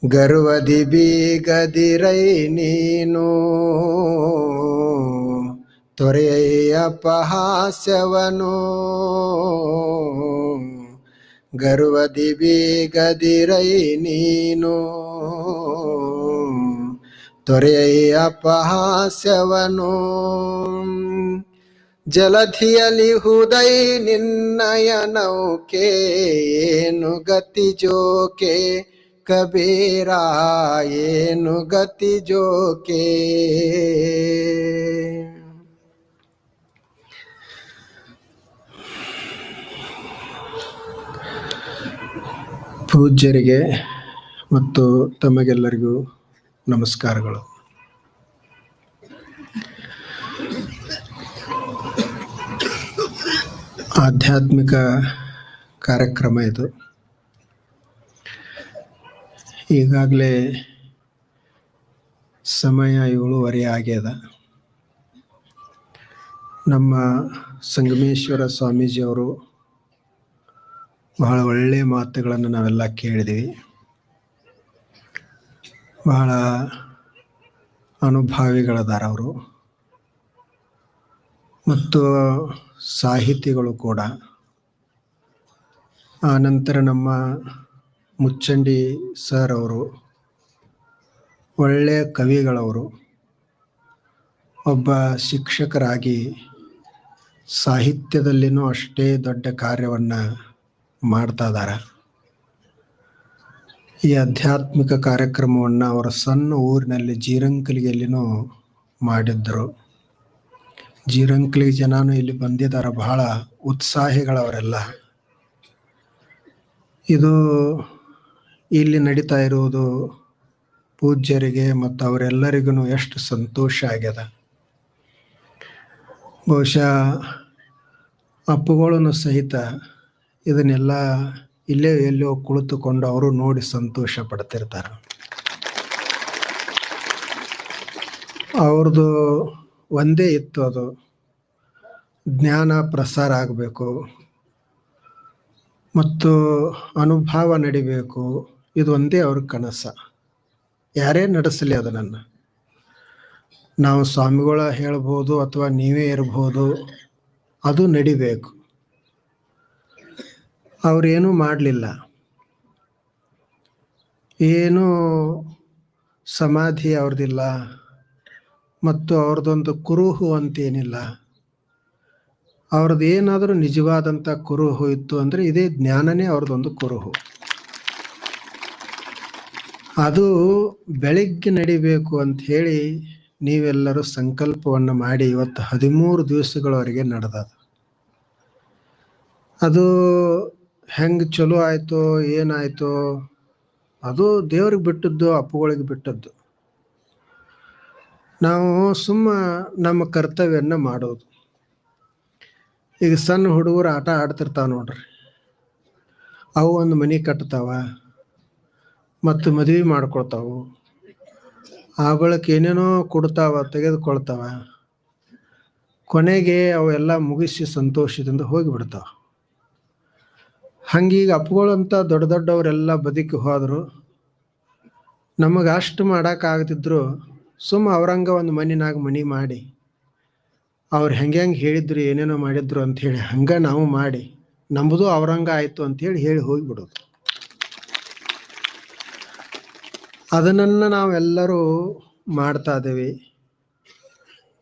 ಗರ್ವದಿ ಬೀಗದಿರೈ ನೀನು, ತೊರೆಯ ಅಪಹಾಸ್ಯವನು. ಗರ್ವದಿ ಬೀಗದಿರೈ ನೀನು, ತೊರೆಯ ಅಪಹಾಸ್ಯವನು. ಜಲಧಿಯಲ್ಲಿ ಹುದೈ ನಿನ್ನಯ ನೌಕೆ, ಏನು ಗತಿ ಜೋಕೆ ಕಬೀರ, ಏನು ಗತಿ ಜೋಕೆ. ಪೂಜ್ಯರಿಗೆ ಮತ್ತು ತಮಗೆಲ್ಲರಿಗೂ ನಮಸ್ಕಾರಗಳು. ಆಧ್ಯಾತ್ಮಿಕ ಕಾರ್ಯಕ್ರಮ ಇದು. ಈಗಾಗಲೇ ಸಮಯ 7:30 ಆಗ್ಯದ. ನಮ್ಮ ಸಂಗಮೇಶ್ವರ ಸ್ವಾಮೀಜಿಯವರು ಬಹಳ ಒಳ್ಳೆಯ ಮಾತುಗಳನ್ನು ನಾವೆಲ್ಲ ಕೇಳಿದ್ದೀವಿ. ಬಹಳ ಅನುಭಾವಿಗಳದಾರ ಅವರು, ಮತ್ತು ಸಾಹಿತಿಗಳು ಕೂಡ. ಆನಂತರ ನಮ್ಮ ಮುಚ್ಚಂಡಿ ಸರ್ ಅವರು ಒಳ್ಳೆಯ ಕವಿಗಳವರು. ಒಬ್ಬ ಶಿಕ್ಷಕರಾಗಿ ಸಾಹಿತ್ಯದಲ್ಲಿನೂ ಅಷ್ಟೇ ದೊಡ್ಡ ಕಾರ್ಯವನ್ನು ಮಾಡ್ತಾ ಇದ್ದಾರೆ. ಈ ಆಧ್ಯಾತ್ಮಿಕ ಕಾರ್ಯಕ್ರಮವನ್ನು ಅವರ ಸಣ್ಣ ಊರಿನಲ್ಲಿ ಜೀರಂಕಲಿಗೆಯಲ್ಲಿನೂ ಮಾಡಿದ್ದರು. ಜೀರಂಕಲಿ ಜನನೂ ಇಲ್ಲಿ ಬಂದಿದ್ದಾರೆ, ಬಹಳ ಉತ್ಸಾಹಿಗಳವರೆಲ್ಲ. ಇದು ಇಲ್ಲಿ ನಡೀತಾ ಇರುವುದು ಪೂಜ್ಯರಿಗೆ ಮತ್ತು ಅವರೆಲ್ಲರಿಗೂ ಎಷ್ಟು ಸಂತೋಷ ಆಗ್ಯದ. ಬಹುಶಃ ಅಪ್ಪುಗಳನ್ನು ಸಹಿತ ಇದನ್ನೆಲ್ಲ ಇಲ್ಲೇ ಎಲ್ಲೋ ಕುಳಿತುಕೊಂಡು ಅವರು ನೋಡಿ ಸಂತೋಷ ಪಡ್ತಿರ್ತಾರೆ. ಅವ್ರದ್ದು ಒಂದೇ ಇತ್ತು, ಅದು ಜ್ಞಾನ ಪ್ರಸಾರ ಆಗಬೇಕು ಮತ್ತು ಅನುಭವ ನಡಿಬೇಕು. ಇದು ಒಂದೇ ಅವ್ರ ಕನಸ. ಯಾರೇ ನಡೆಸಲಿ ಅದನ್ನು, ನಾವು ಸ್ವಾಮಿಗಳ ಹೇಳ್ಬೋದು ಅಥವಾ ನೀವೇ ಇರ್ಬೋದು, ಅದು ನಡಿಬೇಕು. ಅವರೇನೂ ಮಾಡಲಿಲ್ಲ. ಏನೂ ಸಮಾಧಿ ಅವ್ರದ್ದಿಲ್ಲ, ಮತ್ತು ಅವ್ರದ್ದೊಂದು ಕುರುಹು ಅಂತೇನಿಲ್ಲ. ಅವ್ರದ್ದು ಏನಾದರೂ ನಿಜವಾದಂಥ ಕುರುಹು ಇತ್ತು ಅಂದರೆ ಇದೇ ಜ್ಞಾನನೇ ಅವ್ರದ್ದೊಂದು ಕುರುಹು. ಅದು ಬೆಳಗ್ಗೆ ನಡಿಬೇಕು ಅಂತ ಹೇಳಿ ನೀವೆಲ್ಲರೂ ಸಂಕಲ್ಪವನ್ನು ಮಾಡಿ ಇವತ್ತು 13 ದಿವಸಗಳವರೆಗೆ ನಡೆದದು. ಅದು ಹೆಂಗೆ ಚಲೋ ಆಯಿತೋ ಏನಾಯಿತೋ ಅದು ದೇವ್ರಿಗೆ ಬಿಟ್ಟದ್ದು, ಅಪ್ಪುಗಳಿಗೆ ಬಿಟ್ಟದ್ದು. ನಾವು ನಮ್ಮ ಕರ್ತವ್ಯನ ಮಾಡೋದು. ಈಗ ಸಣ್ಣ ಹುಡುಗರು ಆಟ ಆಡ್ತಿರ್ತಾವ ನೋಡ್ರಿ, ಅವು ಒಂದು ಮನೆ ಕಟ್ತಾವ ಮತ್ತು ಮದುವೆ ಮಾಡ್ಕೊಳ್ತಾವು, ಆ ಬಳಿಕ ಏನೇನೋ ಕೊಡ್ತಾವ, ತೆಗೆದುಕೊಳ್ತಾವ, ಕೊನೆಗೆ ಅವೆಲ್ಲ ಮುಗಿಸಿ ಸಂತೋಷದಿಂದ ಹೋಗಿಬಿಡ್ತಾವ. ಹಂಗೀಗ ಅಪ್ಪುಗಳಂತ ದೊಡ್ಡ ದೊಡ್ಡವರೆಲ್ಲ ಬದುಕಿ ಹೋದರು. ನಮಗೆ ಅಷ್ಟು ಮಾಡೋಕ್ಕಾಗದಿದ್ರು ಅವ್ರಂಗ ಒಂದು ಮನಿನಾಗ ಮನಿ ಮಾಡಿ ಅವ್ರು ಹೆಂಗೆ ಹೇಳಿದ್ರು ಏನೇನೋ ಮಾಡಿದ್ರು ಅಂಥೇಳಿ ಹಂಗೆ ನಾವು ಮಾಡಿ ನಮ್ಮದು ಅವ್ರಂಗ ಆಯಿತು ಅಂಥೇಳಿ ಹೇಳಿ ಹೋಗಿಬಿಡೋದು. ಅದನ್ನು ನಾವೆಲ್ಲರೂ ಮಾಡ್ತಾ ಇದ್ದೇವೆ.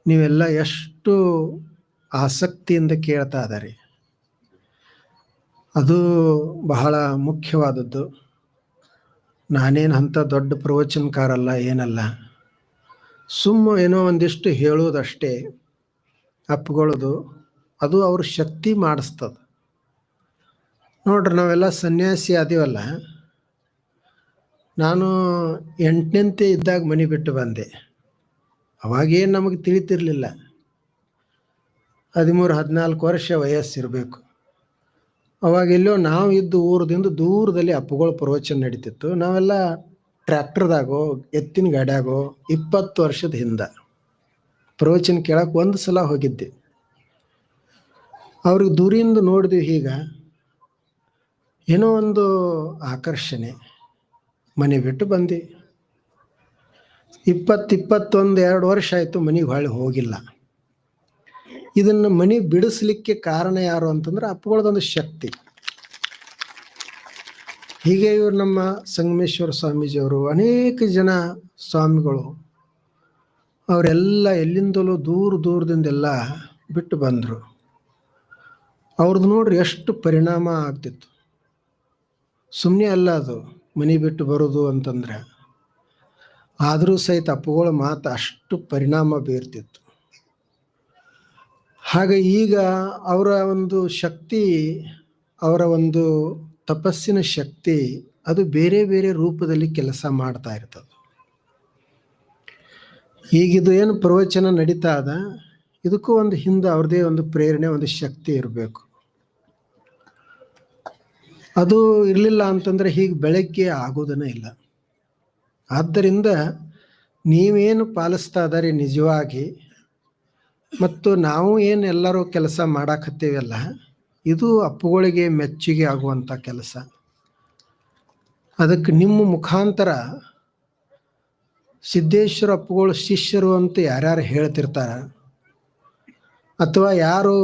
ನೀವೆಲ್ಲ ಎಷ್ಟು ಆಸಕ್ತಿಯಿಂದ ಕೇಳ್ತಾ ಇದ್ದಾರೆ. ಅದು ಬಹಳ ಮುಖ್ಯವಾದದ್ದು. ನಾನೇನು ಅಂಥ ದೊಡ್ಡ ಪ್ರವಚನಕಾರಲ್ಲ, ಏನಲ್ಲ, ಏನೋ ಒಂದಿಷ್ಟು ಹೇಳೋದಷ್ಟೇ. ಅಪ್ಪುಗಳದು ಅದು ಅವ್ರ ಶಕ್ತಿ ಮಾಡಿಸ್ತದ. ನೋಡ್ರಿ, ನಾವೆಲ್ಲ ಸನ್ಯಾಸಿ ಆದೀವಲ್ಲ. ನಾನು 8ನೇಂತೆ ಇದ್ದಾಗ ಮನೆ ಬಿಟ್ಟು ಬಂದೆ. ಅವಾಗೇನು ನಮಗೆ ತಿಳಿತಿರ್ಲಿಲ್ಲ. 13-14 ವರ್ಷ ವಯಸ್ಸಿರಬೇಕು. ಅವಾಗೆಲ್ಲೋ ನಾವು ಇದ್ದು ಊರದಿಂದ ದೂರದಲ್ಲಿ ಅಪ್ಪುಗಳ ಪ್ರವಚನ ನಡೀತಿತ್ತು. ನಾವೆಲ್ಲ ಟ್ರ್ಯಾಕ್ಟರ್ದಾಗೋ ಎತ್ತಿನ ಗಾಡ್ಯಾಗೋ 20 ವರ್ಷದ ಹಿಂದೆ ಪ್ರವಚನ ಕೇಳಕ್ಕೆ ಒಂದು ಸಲ ಹೋಗಿದ್ದೆ. ಅವ್ರಿಗೆ ದೂರಿಂದ ನೋಡಿದ್ವಿ. ಈಗ ಏನೋ ಒಂದು ಆಕರ್ಷಣೆ, ಮನೆ ಬಿಟ್ಟು ಬಂದು 21 ವರ್ಷ ಆಯಿತು, ಮನೆಗೆ ಹೊಳ್ಳಿ ಹೋಗಿಲ್ಲ. ಇದನ್ನು ಮನೆ ಬಿಡಿಸ್ಲಿಕ್ಕೆ ಕಾರಣ ಯಾರು ಅಂತಂದ್ರೆ ಅಪ್ಪುಗಳದೊಂದು ಶಕ್ತಿ. ಹೀಗೆ ಇವರು ನಮ್ಮ ಸಂಗಮೇಶ್ವರ ಸ್ವಾಮೀಜಿಯವರು, ಅನೇಕ ಜನ ಸ್ವಾಮಿಗಳು ಅವರೆಲ್ಲ ಎಲ್ಲಿಂದಲೂ ದೂರದಿಂದೆಲ್ಲ ಬಿಟ್ಟು ಬಂದರು. ಅವ್ರದ್ದು ನೋಡ್ರಿ ಎಷ್ಟು ಪರಿಣಾಮ ಆಗ್ತಿತ್ತು. ಸುಮ್ಮನೆ ಅಲ್ಲ ಅದು ಮನೆ ಬಿಟ್ಟು ಬರೋದು ಅಂತಂದ್ರೆ. ಆದರೂ ಸಹಿತ ಅಪ್ಪುಗಳ ಮಾತು ಅಷ್ಟು ಪರಿಣಾಮ ಬೀರ್ತಿತ್ತು. ಹಾಗೆ ಈಗ ಅವರ ಒಂದು ಶಕ್ತಿ, ಅವರ ಒಂದು ತಪಸ್ಸಿನ ಶಕ್ತಿ ಅದು ಬೇರೆ ಬೇರೆ ರೂಪದಲ್ಲಿ ಕೆಲಸ ಮಾಡ್ತಾ ಇರ್ತದೆ. ಈಗಿದು ಏನು ಪ್ರವಚನ ನಡೀತಾ ಅದ, ಇದಕ್ಕೂ ಒಂದು ಹಿಂದೆ ಅವ್ರದ್ದೇ ಒಂದು ಪ್ರೇರಣೆ, ಒಂದು ಶಕ್ತಿ ಇರಬೇಕು. ಅದು ಇರಲಿಲ್ಲ ಅಂತಂದರೆ ಹೀಗೆ ಬೆಳಗ್ಗೆ ಆಗೋದನ್ನೇ ಇಲ್ಲ. ಆದ್ದರಿಂದ ನೀವೇನು ಪಾಲಿಸ್ತಾ ಇದ್ದಾರೆ ನಿಜವಾಗಿ, ಮತ್ತು ನಾವು ಏನು ಎಲ್ಲರೂ ಕೆಲಸ ಮಾಡಾಕತ್ತೀವಲ್ಲ, ಇದು ಅಪ್ಪುಗಳಿಗೆ ಮೆಚ್ಚುಗೆ ಆಗುವಂಥ ಕೆಲಸ. ಅದಕ್ಕೆ ನಿಮ್ಮ ಮುಖಾಂತರ ಸಿದ್ದೇಶ್ವರ ಅಪ್ಪುಗಳು ಶಿಷ್ಯರು ಅಂತ ಯಾರ್ಯಾರು ಹೇಳ್ತಿರ್ತಾರ ಅಥವಾ ಯಾರು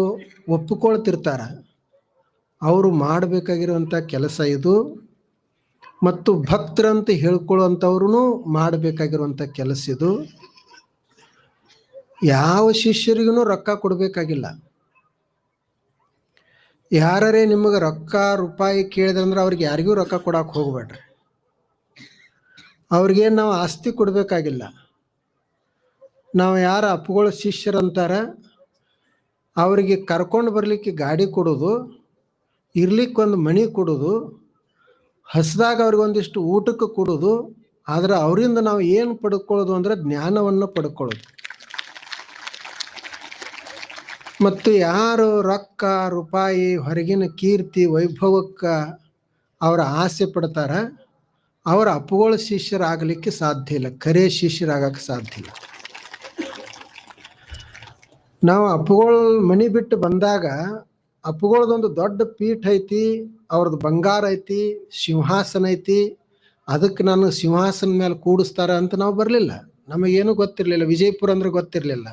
ಒಪ್ಪಿಕೊಳ್ತಿರ್ತಾರ, ಅವರು ಮಾಡಬೇಕಾಗಿರುವಂಥ ಕೆಲಸ ಇದು. ಮತ್ತು ಭಕ್ತರಂತ ಹೇಳ್ಕೊಳ್ಳುವಂಥವ್ರೂ ಮಾಡಬೇಕಾಗಿರುವಂಥ ಕೆಲಸ ಇದು. ಯಾವ ಶಿಷ್ಯರಿಗೂ ರೊಕ್ಕ ಕೊಡಬೇಕಾಗಿಲ್ಲ. ಯಾರೇ ನಿಮಗೆ ರೊಕ್ಕ ರೂಪಾಯಿ ಕೇಳಿದ್ರಂದ್ರೆ ಅವ್ರಿಗೆ ಯಾರಿಗೂ ರೊಕ್ಕ ಕೊಡಕ್ಕೆ ಹೋಗ್ಬೇಡ್ರಿ. ಅವ್ರಿಗೇನು ನಾವು ಆಸ್ತಿ ಕೊಡಬೇಕಾಗಿಲ್ಲ. ನಾವು ಯಾರು ಅಪ್ಪುಗಳು ಶಿಷ್ಯರಂತಾರ ಅವರಿಗೆ ಕರ್ಕೊಂಡು ಬರಲಿಕ್ಕೆ ಗಾಡಿ ಕೊಡೋದು, ಇರ್ಲಿಕ್ಕೆ ಒಂದು ಮನೆ ಕೊಡೋದು, ಹಸ್ದಾಗ ಅವ್ರಿಗೊಂದಿಷ್ಟು ಊಟಕ್ಕೆ ಕೊಡೋದು. ಆದರೆ ಅವರಿಂದ ನಾವು ಏನು ಪಡ್ಕೊಳ್ಳೋದು ಅಂದರೆ ಜ್ಞಾನವನ್ನು ಪಡ್ಕೊಳ್ಳೋದು. ಮತ್ತು ಯಾರು ರೊಕ್ಕ ರೂಪಾಯಿ ಹೊರಗಿನ ಕೀರ್ತಿ ವೈಭವಕ್ಕೆ ಅವರ ಆಸೆ ಪಡ್ತಾರ ಅವರ ಅಪ್ಪುಗಳ ಶಿಷ್ಯರಾಗಲಿಕ್ಕೆ ಸಾಧ್ಯ ಇಲ್ಲ, ಖರೇ ಶಿಷ್ಯರಾಗಕ್ಕೆ ಸಾಧ್ಯ ಇಲ್ಲ. ನಾವು ಅಪ್ಪುಗಳ ಮನೆ ಬಿಟ್ಟು ಬಂದಾಗ ಅಪ್ಪುಗಳದೊಂದು ದೊಡ್ಡ ಪೀಠ ಐತಿ, ಅವ್ರದ್ದು ಬಂಗಾರ ಐತಿ, ಸಿಂಹಾಸನ ಐತಿ, ಅದಕ್ಕೆ ನಾನು ಸಿಂಹಾಸನ ಮೇಲೆ ಕೂಡಿಸ್ತಾರ ಅಂತ ನಾವು ಬರಲಿಲ್ಲ. ನಮಗೇನು ಗೊತ್ತಿರಲಿಲ್ಲ. ವಿಜಯಪುರ ಅಂದ್ರೆ ಗೊತ್ತಿರಲಿಲ್ಲ.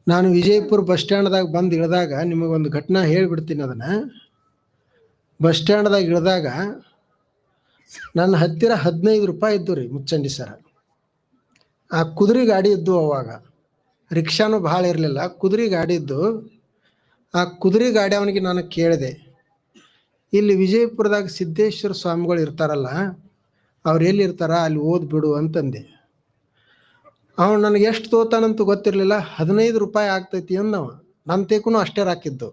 ನಾನು ವಿಜಯಪುರ ಬಸ್ ಸ್ಟ್ಯಾಂಡ್ದಾಗ ಬಂದು ಇಳಿದಾಗ ನಿಮಗೊಂದು ಘಟನಾ ಹೇಳಿಬಿಡ್ತೀನಿ. ಅದನ್ನು ಬಸ್ ಸ್ಟ್ಯಾಂಡ್ದಾಗ ಇಳಿದಾಗ ನನ್ನ ಹತ್ತಿರ 15 ರೂಪಾಯಿ ಇದ್ದು ರೀ ಮುಚ್ಚಂಡಿ ಸರ. ಆ ಕುದುರೆ ಗಾಡಿ ಇದ್ದು ಅವಾಗ, ರಿಕ್ಷಾನು ಭಾಳ ಇರಲಿಲ್ಲ, ಕುದುರೆ ಗಾಡಿ ಇದ್ದು. ಆ ಕುದುರೆ ಗಾಡಿ ಅವನಿಗೆ ನಾನು ಕೇಳಿದೆ, ಇಲ್ಲಿ ವಿಜಯಪುರದಾಗ ಸಿದ್ದೇಶ್ವರ ಸ್ವಾಮಿಗಳು ಇರ್ತಾರಲ್ಲ, ಅವ್ರು ಎಲ್ಲಿರ್ತಾರ ಅಲ್ಲಿ ಓದ್ಬಿಡು ಅಂತಂದೆ. ಅವನು ನನಗೆ ಎಷ್ಟು ತೋತಾನಂತ ಗೊತ್ತಿರಲಿಲ್ಲ, 15 ರೂಪಾಯಿ ಆಗ್ತೈತಿ ಅಂದವ. ನನ್ನ ತೇಕೂ ಅಷ್ಟೇ ರಾಕಿದ್ದು.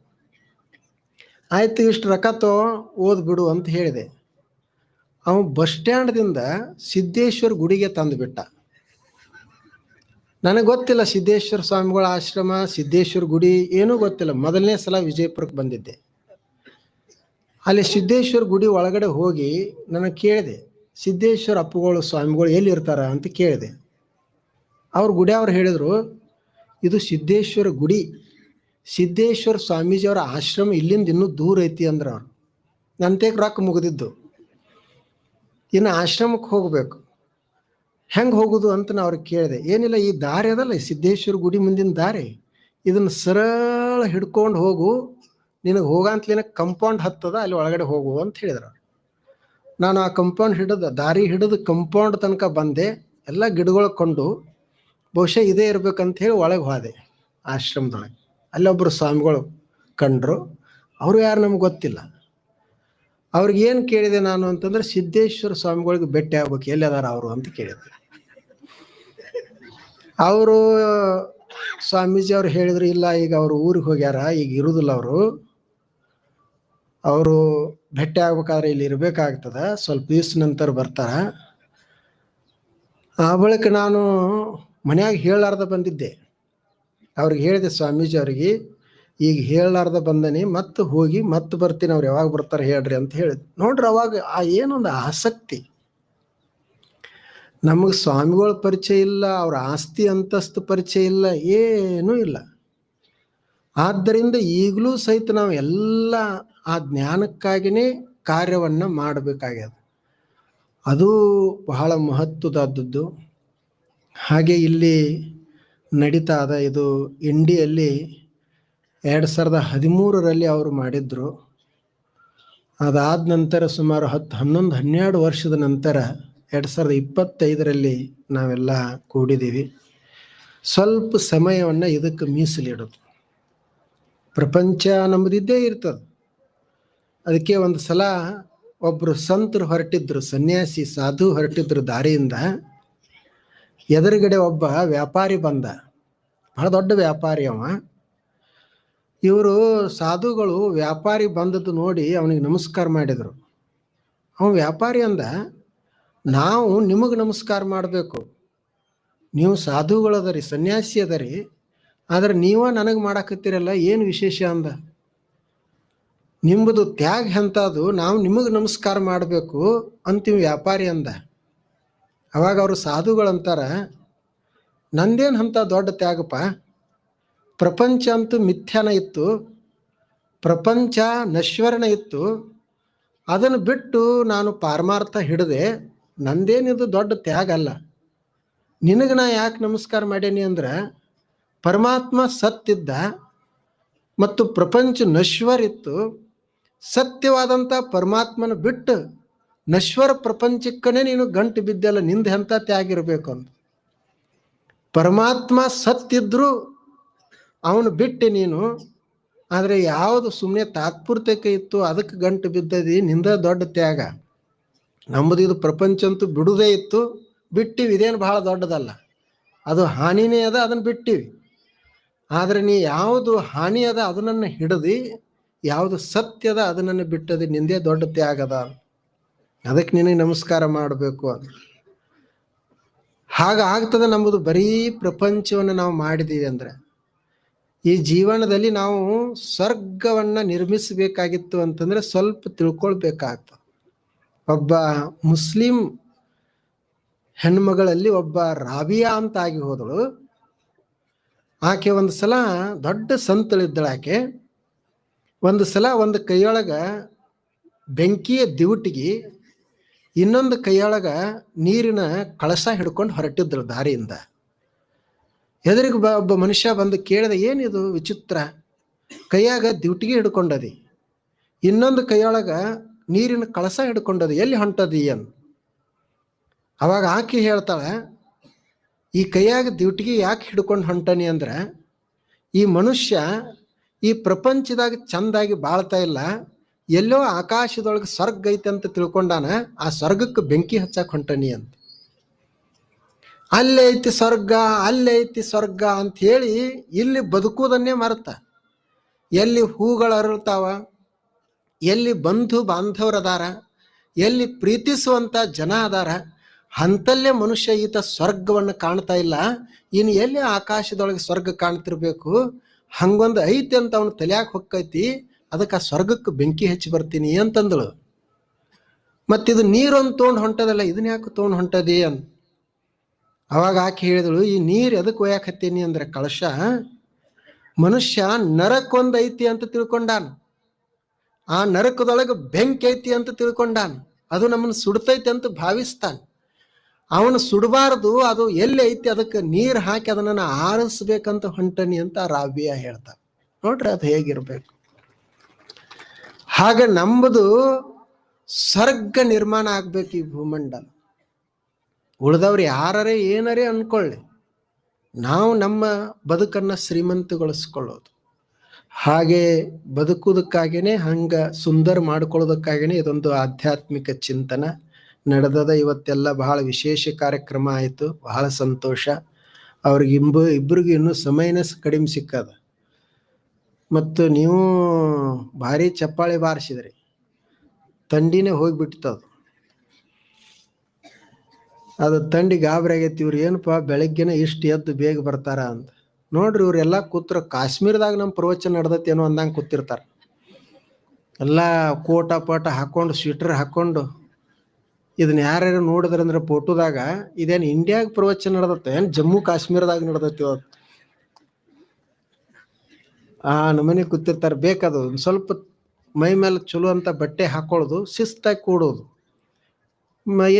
ಆಯ್ತು, ಇಷ್ಟು ರೊಕ್ಕ ಓದ್ಬಿಡು ಅಂತ ಹೇಳಿದೆ. ಅವನು ಬಸ್ ಸ್ಟ್ಯಾಂಡ್ದಿಂದ ಸಿದ್ದೇಶ್ವರ ಗುಡಿಗೆ ತಂದುಬಿಟ್ಟ. ನನಗೆ ಗೊತ್ತಿಲ್ಲ ಸಿದ್ದೇಶ್ವರ ಸ್ವಾಮಿಗಳ ಆಶ್ರಮ, ಸಿದ್ದೇಶ್ವರ ಗುಡಿ ಏನೂ ಗೊತ್ತಿಲ್ಲ. ಮೊದಲನೇ ಸಲ ವಿಜಯಪುರಕ್ಕೆ ಬಂದಿದ್ದೆ. ಅಲ್ಲಿ ಸಿದ್ದೇಶ್ವರ ಗುಡಿ ಒಳಗಡೆ ಹೋಗಿ ನನಗೆ ಕೇಳಿದೆ, ಸಿದ್ದೇಶ್ವರ ಅಪ್ಪುಗಳು ಸ್ವಾಮಿಗಳು ಎಲ್ಲಿರ್ತಾರ ಅಂತ ಕೇಳಿದೆ. ಅವ್ರು ಹೇಳಿದರು, ಇದು ಸಿದ್ದೇಶ್ವರ ಗುಡಿ, ಸಿದ್ದೇಶ್ವರ ಸ್ವಾಮೀಜಿಯವರ ಆಶ್ರಮ ಇಲ್ಲಿಂದ ಇನ್ನೂ ದೂರ ಐತಿ ಅಂದ್ರೆ. ಅವ್ರು ನನ್ನ ತೇಕ್ ರೊಕ್ಕ ಮುಗಿದಿದ್ದು, ಇನ್ನು ಆಶ್ರಮಕ್ಕೆ ಹೋಗಬೇಕು, ಹೆಂಗೆ ಹೋಗೋದು ಅಂತ ನಾ ಅವ್ರಿಗೆ ಕೇಳಿದೆ. ಏನಿಲ್ಲ, ಈ ದಾರಿ ಅದಲ್ಲ, ಸಿದ್ದೇಶ್ವರ ಗುಡಿ ಮುಂದಿನ ದಾರಿ, ಇದನ್ನು ಸರಳ ಹಿಡ್ಕೊಂಡು ಹೋಗು, ನಿನಗೆ ಹೋಗಂತಲೇನ ಕಂಪೌಂಡ್ ಹತ್ತದ, ಅಲ್ಲಿ ಒಳಗಡೆ ಹೋಗು ಅಂತ ಹೇಳಿದ್ರು. ನಾನು ಆ ಕಂಪೌಂಡ್ ದಾರಿ ಹಿಡಿದು ಕಂಪೌಂಡ್ ತನಕ ಬಂದೆ. ಎಲ್ಲ ಗಿಡಗಳು ಕೊಂಡು ಬಹುಶಃ ಇದೇ ಇರ್ಬೇಕಂತ ಹೇಳಿ ಒಳಗೆ ಹೋದೆ ಆಶ್ರಮದೊಳಗೆ. ಅಲ್ಲೊಬ್ಬರು ಸ್ವಾಮಿಗಳು ಕಂಡ್ರು. ಅವರು ಯಾರು ನಮ್ಗೆ ಗೊತ್ತಿಲ್ಲ. ಅವ್ರಿಗೆ ಏನು ಕೇಳಿದೆ ನಾನು ಅಂತಂದ್ರೆ, ಸಿದ್ದೇಶ್ವರ ಸ್ವಾಮಿಗಳಿಗೆ ಭೇಟಿ ಆಗ್ಬೇಕು, ಎಲ್ಲಿ ಅದಾರ ಅವರು ಅಂತ ಕೇಳಿದ್ರು. ಅವರು ಸ್ವಾಮೀಜಿ ಅವ್ರು ಹೇಳಿದ್ರು, ಇಲ್ಲ ಈಗ ಅವರು ಊರಿಗೆ ಹೋಗ್ಯಾರ, ಈಗ ಇರುವುದಿಲ್ಲ, ಅವರು ಭೇಟಿ ಆಗ್ಬೇಕಾದ್ರೆ ಇಲ್ಲಿ ಇರಬೇಕಾಗ್ತದ, ಸ್ವಲ್ಪ ದಿವ್ಸ ನಂತರ ಬರ್ತಾರ. ಆ ಬಳಿಕ ನಾನು ಮನ್ಯಾಗ ಹೇಳಾರ್ದ ಬಂದಿದ್ದೆ. ಅವ್ರಿಗೆ ಹೇಳಿದೆ ಸ್ವಾಮೀಜಿ ಅವ್ರಿಗೆ, ಈಗ ಹೇಳಾರ್ದ ಬಂದನಿ, ಮತ್ತೆ ಹೋಗಿ ಮತ್ತೆ ಬರ್ತೀನಿ, ಅವ್ರು ಯಾವಾಗ ಬರ್ತಾರೆ ಹೇಳ್ರಿ ಅಂತ ಹೇಳಿದ್. ನೋಡ್ರಿ, ಅವಾಗ ಏನೊಂದು ಆಸಕ್ತಿ. ನಮಗೆ ಸ್ವಾಮಿಗಳ ಪರಿಚಯ ಇಲ್ಲ, ಅವ್ರ ಆಸ್ತಿ ಅಂತಸ್ತು ಪರಿಚಯ ಇಲ್ಲ, ಏನೂ ಇಲ್ಲ. ಆದ್ದರಿಂದ ಈಗಲೂ ಸಹಿತ ನಾವು ಎಲ್ಲ ಆ ಜ್ಞಾನಕ್ಕಾಗಿಯೇ ಕಾರ್ಯವನ್ನು ಮಾಡಬೇಕಾಗ್ಯದ. ಅದು ಬಹಳ ಮಹತ್ವದಾದದ್ದು. ಹಾಗೆ ಇಲ್ಲಿ ನಡೀತಾ ಅದ. ಇದು ಇಂಡಿಯಲ್ಲಿ 2013ರಲ್ಲಿ ಅವರು ಮಾಡಿದ್ರು. ಅದಾದ ನಂತರ ಸುಮಾರು 10-11-12 ವರ್ಷದ ನಂತರ 2025ರಲ್ಲಿ ನಾವೆಲ್ಲ ಕೂಡಿದ್ದೀವಿ. ಸ್ವಲ್ಪ ಸಮಯವನ್ನು ಇದಕ್ಕೆ ಮೀಸಲಿಡೋದು. ಪ್ರಪಂಚ ನಮ್ಮದಿದ್ದೇ ಇರ್ತದೆ. ಅದಕ್ಕೆ ಒಂದು ಸಲ ಒಬ್ಬರು ಸಂತರು ಹೊರಟಿದ್ರು, ಸನ್ಯಾಸಿ ಸಾಧು ಹೊರಟಿದ್ರು ದಾರಿಯಿಂದ. ಎದುರುಗಡೆ ಒಬ್ಬ ವ್ಯಾಪಾರಿ ಬಂದ, ಬಹಳ ದೊಡ್ಡ ವ್ಯಾಪಾರಿ ಅವ. ಇವರು ಸಾಧುಗಳು ವ್ಯಾಪಾರಿ ಬಂದದ್ದು ನೋಡಿ ಅವನಿಗೆ ನಮಸ್ಕಾರ ಮಾಡಿದರು. ಅವನು ವ್ಯಾಪಾರಿ ಅಂದ, ನಾವು ನಿಮಗೆ ನಮಸ್ಕಾರ ಮಾಡಬೇಕು, ನೀವು ಸಾಧುಗಳದರಿ, ಸನ್ಯಾಸಿ ಅದರಿ, ಆದರೆ ನೀವ ನನಗೆ ಮಾಡಾಕತ್ತೀರಲ್ಲ, ಏನು ವಿಶೇಷ ಅಂದ. ನಿಮ್ಮದು ತ್ಯಾಗ ಎಂಥದ್ದು, ನಾವು ನಿಮಗೆ ನಮಸ್ಕಾರ ಮಾಡಬೇಕು ಅಂತೀವಿ ವ್ಯಾಪಾರಿ ಅಂದ. ಅವಾಗ ಅವರು ಸಾಧುಗಳಂತಾರ, ನಂದೇನು ಅಂಥ ದೊಡ್ಡ ತ್ಯಾಗಪ್ಪ, ಪ್ರಪಂಚ ಅಂತೂ ಮಿಥ್ಯಾನ ಇತ್ತು, ಪ್ರಪಂಚ ನಶ್ವರನ ಇತ್ತು, ಅದನ್ನು ಬಿಟ್ಟು ನಾನು ಪಾರಮಾರ್ಥ ಹಿಡಿದೆ, ನಂದೇನಿದು ದೊಡ್ಡ ತ್ಯಾಗ ಅಲ್ಲ. ನಿನಗೆ ನಾ ಯಾಕೆ ನಮಸ್ಕಾರ ಮಾಡೇನಿ ಅಂದ್ರೆ, ಪರಮಾತ್ಮ ಸತ್ತಿದ್ದ ಮತ್ತು ಪ್ರಪಂಚ ನಶ್ವರ ಇತ್ತು, ಸತ್ಯವಾದಂಥ ಪರಮಾತ್ಮನ ಬಿಟ್ಟು ನಶ್ವರ ಪ್ರಪಂಚಕ್ಕನೇ ನೀನು ಗಂಟು ಬಿದ್ದಲ್ಲ, ನಿಂದ ಎಂಥ ತ್ಯಾಗ ಇರಬೇಕು ಅಂತ. ಪರಮಾತ್ಮ ಸತ್ತಿದ್ರು ಅವನು ಬಿಟ್ಟೆ ನೀನು, ಆದರೆ ಯಾವುದು ಸುಮ್ಮನೆ ತಾತ್ಪೂರ್ತಿಕ ಇತ್ತು ಅದಕ್ಕೆ ಗಂಟು ಬಿದ್ದದಿ, ನಿಂದ ದೊಡ್ಡ ತ್ಯಾಗ. ನಮ್ಮದು ಇದು ಪ್ರಪಂಚ ಅಂತೂ ಬಿಡುವುದೇ ಇತ್ತು, ಬಿಟ್ಟಿವಿ, ಇದೇನು ಭಾಳ ದೊಡ್ಡದಲ್ಲ, ಅದು ಹಾನಿನೇ ಅದ, ಅದನ್ನು ಬಿಟ್ಟಿವಿ. ಆದರೆ ನೀ ಯಾವುದು ಹಾನಿ ಅದ ಅದನ್ನು ಹಿಡಿದು, ಯಾವುದು ಸತ್ಯದ ಅದನ್ನು ಬಿಟ್ಟದಿ, ನಿಂದೇ ದೊಡ್ಡ ತ್ಯಾಗದ, ಅದಕ್ಕೆ ನಿನಗೆ ನಮಸ್ಕಾರ ಮಾಡಬೇಕು ಅಂತ. ಹಾಗಾಗ್ತದೆ. ನಮ್ಮದು ಬರೀ ಪ್ರಪಂಚವನ್ನು ನಾವು ಮಾಡಿದ್ದೀವಿ ಅಂದರೆ, ಈ ಜೀವನದಲ್ಲಿ ನಾವು ಸ್ವರ್ಗವನ್ನು ನಿರ್ಮಿಸಬೇಕಾಗಿತ್ತು ಅಂತಂದರೆ ಸ್ವಲ್ಪ ತಿಳ್ಕೊಳ್ಬೇಕಾಗ್ತದೆ. ಒಬ್ಬ ಮುಸ್ಲಿಂ ಹೆಣ್ಮಗಳಲ್ಲಿ ಒಬ್ಬ ರಾಬಿಯಾ ಅಂತ ಆಗಿ ಹೋದಳು. ಆಕೆ ಒಂದು ಸಲ ದೊಡ್ಡ ಸಂತಳಿದ್ದಳು. ಆಕೆ ಒಂದು ಸಲ ಒಂದು ಕೈಯೊಳಗೆ ಬೆಂಕಿಯ ದಿವುಟಿಗೆ, ಇನ್ನೊಂದು ಕೈಯೊಳಗೆ ನೀರಿನ ಕಳಶ ಹಿಡ್ಕೊಂಡು ಹೊರಟಿದ್ದಳು ದಾರಿಯಿಂದ. ಎದುರಿಗೆ ಒಬ್ಬ ಮನುಷ್ಯ ಬಂದು ಕೇಳಿದ, ಏನಿದು ವಿಚಿತ್ರ, ಕೈಯಾಗ ದಿವುಟಿಗೆ ಹಿಡ್ಕೊಂಡದಿ, ಇನ್ನೊಂದು ಕೈಯೊಳಗೆ ನೀರಿನ ಕಳಶ ಹಿಡ್ಕೊಂಡದಿ, ಎಲ್ಲಿ ಹೊಂಟದಿ ಅಂತ. ಅವಾಗ ಆಕೆ ಹೇಳ್ತಾಳೆ, ಈ ಕೈಯಾಗ ದಿವಟಿಗೆ ಯಾಕೆ ಹಿಡ್ಕೊಂಡು ಹೊಂಟಾನಿ ಅಂದ್ರೆ ಈ ಮನುಷ್ಯ ಈ ಪ್ರಪಂಚದಾಗ ಚಂದಾಗಿ ಬಾಳ್ತಾ ಇಲ್ಲ, ಎಲ್ಲೋ ಆಕಾಶದೊಳಗೆ ಸ್ವರ್ಗ ಐತೆ ಅಂತ ತಿಳ್ಕೊಂಡಾನ, ಆ ಸ್ವರ್ಗಕ್ಕೆ ಬೆಂಕಿ ಹಚ್ಚಕ್ ಹೊಂಟಾನಿ ಅಂತ. ಅಲ್ಲೇ ಐತಿ ಸ್ವರ್ಗ, ಅಲ್ಲೇ ಐತಿ ಸ್ವರ್ಗ ಅಂತ ಹೇಳಿ ಇಲ್ಲಿ ಬದುಕುವುದನ್ನೇ ಮರೆತ. ಎಲ್ಲಿ ಹೂಗಳು ಅರಳ್ತಾವ, ಎಲ್ಲಿ ಬಂಧು ಬಾಂಧವರದಾರ, ಎಲ್ಲಿ ಪ್ರೀತಿಸುವಂತ ಜನ ಅದಾರ, ಅಂತಲ್ಲೇ ಮನುಷ್ಯ ಈತ ಸ್ವರ್ಗವನ್ನು ಕಾಣ್ತಾ ಇಲ್ಲ. ಇನ್ನು ಎಲ್ಲಿ ಆಕಾಶದೊಳಗೆ ಸ್ವರ್ಗ ಕಾಣ್ತಿರ್ಬೇಕು, ಹಂಗೊಂದು ಐತಿ ಅಂತ ಅವನು ತಲೆಯಾಗ ಹೊಕ್ಕೈತಿ. ಅದಕ್ಕೆ ಆ ಸ್ವರ್ಗಕ್ಕೆ ಬೆಂಕಿ ಹಚ್ಚಿ ಬರ್ತೀನಿ ಅಂತಂದಳು. ಮತ್ತಿದು ನೀರೊಂದು ತೊಗೊಂಡು ಹೊಂಟದಲ್ಲ, ಇದನ್ನ ಯಾಕೆ ತೊಗೊಂಡು ಹೊಂಟದಿ ಅಂತ ಅವಾಗ ಆಕೆ ಹೇಳಿದಳು, ಈ ನೀರು ಎದಕ್ಕೆ ಒಯ್ಯಾಕ ಹತ್ತೀನಿ ಅಂದ್ರೆ ಕಳಶ ಮನುಷ್ಯ ನರಕ್ಕೊಂದು ಐತಿ ಅಂತ ತಿಳ್ಕೊಂಡಾನ, ಆ ನರಕದೊಳಗೆ ಬೆಂಕಿ ಐತಿ ಅಂತ ತಿಳ್ಕೊಂಡಾನ, ಅದು ನಮ್ಮನ್ನು ಸುಡ್ತೈತಿ ಅಂತ ಭಾವಿಸ್ತಾನ. ಅವನು ಸುಡಬಾರದು, ಅದು ಎಲ್ಲಿ ಐತಿ ಅದಕ್ಕೆ ನೀರು ಹಾಕಿ ಅದನ್ನ ಆರಿಸ್ಬೇಕಂತ ಹೊಂಟನಿ ಅಂತ ರಾವ್ಯ ಹೇಳ್ತಾನೆ. ನೋಡ್ರಿ ಅದು ಹೇಗಿರ್ಬೇಕು. ಹಾಗೆ ನಂಬುದು ಸ್ವರ್ಗ ನಿರ್ಮಾಣ ಆಗ್ಬೇಕು ಈ ಭೂಮಂಡಲ. ಉಳಿದವ್ರು ಯಾರೇ ಏನರೇ ಅನ್ಕೊಳ್ಳಿ, ನಾವು ನಮ್ಮ ಬದುಕನ್ನು ಶ್ರೀಮಂತಗೊಳಿಸ್ಕೊಳ್ಳೋದು, ಹಾಗೆ ಬದುಕುವುದಕ್ಕಾಗೇನೆ ಹಂಗ ಸುಂದರ ಮಾಡ್ಕೊಳ್ಳೋದಕ್ಕಾಗೇನೆ ಇದೊಂದು ಆಧ್ಯಾತ್ಮಿಕ ಚಿಂತನ ನಡೆದದ. ಇವತ್ತೆಲ್ಲ ಬಹಳ ವಿಶೇಷ ಕಾರ್ಯಕ್ರಮ ಆಯಿತು, ಬಹಳ ಸಂತೋಷ. ಅವ್ರಿಗೆ ಇಬ್ಬರಿಗೂ ಇನ್ನೂ ಸಮಯನೇ ಕಡಿಮೆ ಸಿಕ್ಕದ. ಮತ್ತು ನೀವು ಭಾರಿ ಚಪ್ಪಾಳೆ ಬಾರಿಸಿದ್ರಿ, ತಂಡಿನೇ ಹೋಗಿಬಿಡ್ತದ. ಅದು ತಂಡಿ ಗಾಬರಿ ಆಗೈತಿ, ಇವ್ರು ಏನಪ್ಪ ಬೆಳಗ್ಗೆನೇ ಇಷ್ಟು ಎದ್ದು ಬೇಗ ಬರ್ತಾರ ಅಂತ. ನೋಡ್ರಿ ಇವ್ರೆಲ್ಲ ಕೂತ್ರ ಕಾಶ್ಮೀರದಾಗ ನಮ್ಮ ಪ್ರವಚನ ನಡೆದೈತಿ ಏನೋ ಅಂದಂಗೆ ಕೂತಿರ್ತಾರೆ. ಎಲ್ಲ ಕೋಟ ಪಾಟ ಹಾಕೊಂಡು ಸ್ವೆಟರ್ ಹಾಕೊಂಡು. ಇದನ್ನ ಯಾರ್ಯಾರು ನೋಡಿದ್ರಂದ್ರೆ ಫೋಟೋದಾಗ ಇದೇನು ಇಂಡಿಯಾಗ ಪ್ರವಚನ ನಡೆದತ್ತೆ ಏನು ಜಮ್ಮು ಕಾಶ್ಮೀರದಾಗ ನಡೆದೈತಿ ಇವತ್ತು ಆ ನಮನೆ ಕೂತಿರ್ತಾರೆ. ಬೇಕದು ಒಂದು ಸ್ವಲ್ಪ ಮೈ ಮೇಲೆ ಚಲೋ ಅಂತ ಬಟ್ಟೆ ಹಾಕೊಳ್ಳೋದು, ಶಿಸ್ತಾಗಿ ಕೂಡೋದು.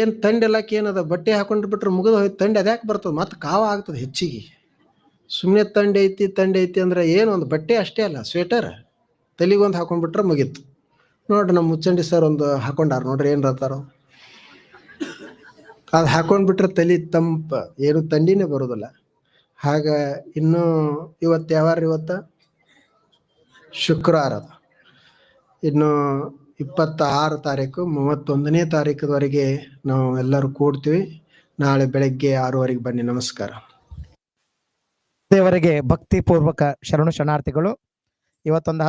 ಏನು ತಂಡಿ ಎಲ್ಲಕ್ಕೆ ಏನದ, ಬಟ್ಟೆ ಹಾಕೊಂಡ್ರೆ ಬಿಟ್ರೆ ಮುಗಿದು ಹೋಯ್ತು. ತಂಡಿ ಅದ್ಯಾಕೆ ಬರ್ತದೆ, ಮತ್ತೆ ಕಾವ ಆಗ್ತದೆ ಹೆಚ್ಚಿಗೆ. ಸುಮ್ಮನೆ ತಂಡಿ ಐತಿ ಅಂದ್ರೆ ಏನು ಒಂದು ಬಟ್ಟೆ ಅಷ್ಟೇ ಅಲ್ಲ, ಸ್ವೆಟರ್ ತಲೆಗೊಂದು ಹಾಕೊಂಡ್ಬಿಟ್ರೆ ಮುಗೀತು. ನೋಡ್ರಿ ನಮ್ಮ ಮುಚ್ಚಂಡಿ ಸರ್ ಒಂದು ಹಾಕೊಂಡಾರ ನೋಡ್ರಿ, ಏನು ಹೇಳ್ತಾರೋ ಅದು ಹಾಕೊಂಡ್ಬಿಟ್ರೆ ತಲೆ ತಂಪ, ಏನು ತಂಡಿನೇ ಬರೋದಿಲ್ಲ. ಹಾಗ ಇನ್ನೂ ಇವತ್ತು ಯಾವಾರ, ಇವತ್ತು ಶುಕ್ರವಾರ ಅದ. ಇನ್ನು 26 ತಾರೀಕು 31ನೇ ತಾರೀಕದವರೆಗೆ ನಾವು ಎಲ್ಲರೂ ಕೂಡ್ತೀವಿ. ನಾಳೆ ಬೆಳಗ್ಗೆ 6:15 ಬನ್ನಿ. ನಮಸ್ಕಾರ. ದೇವರಿಗೆ ಭಕ್ತಿಪೂರ್ವಕ ಶರಣು ಶರಣಾರ್ಥಿಗಳು. ಇವತ್ತೊಂದು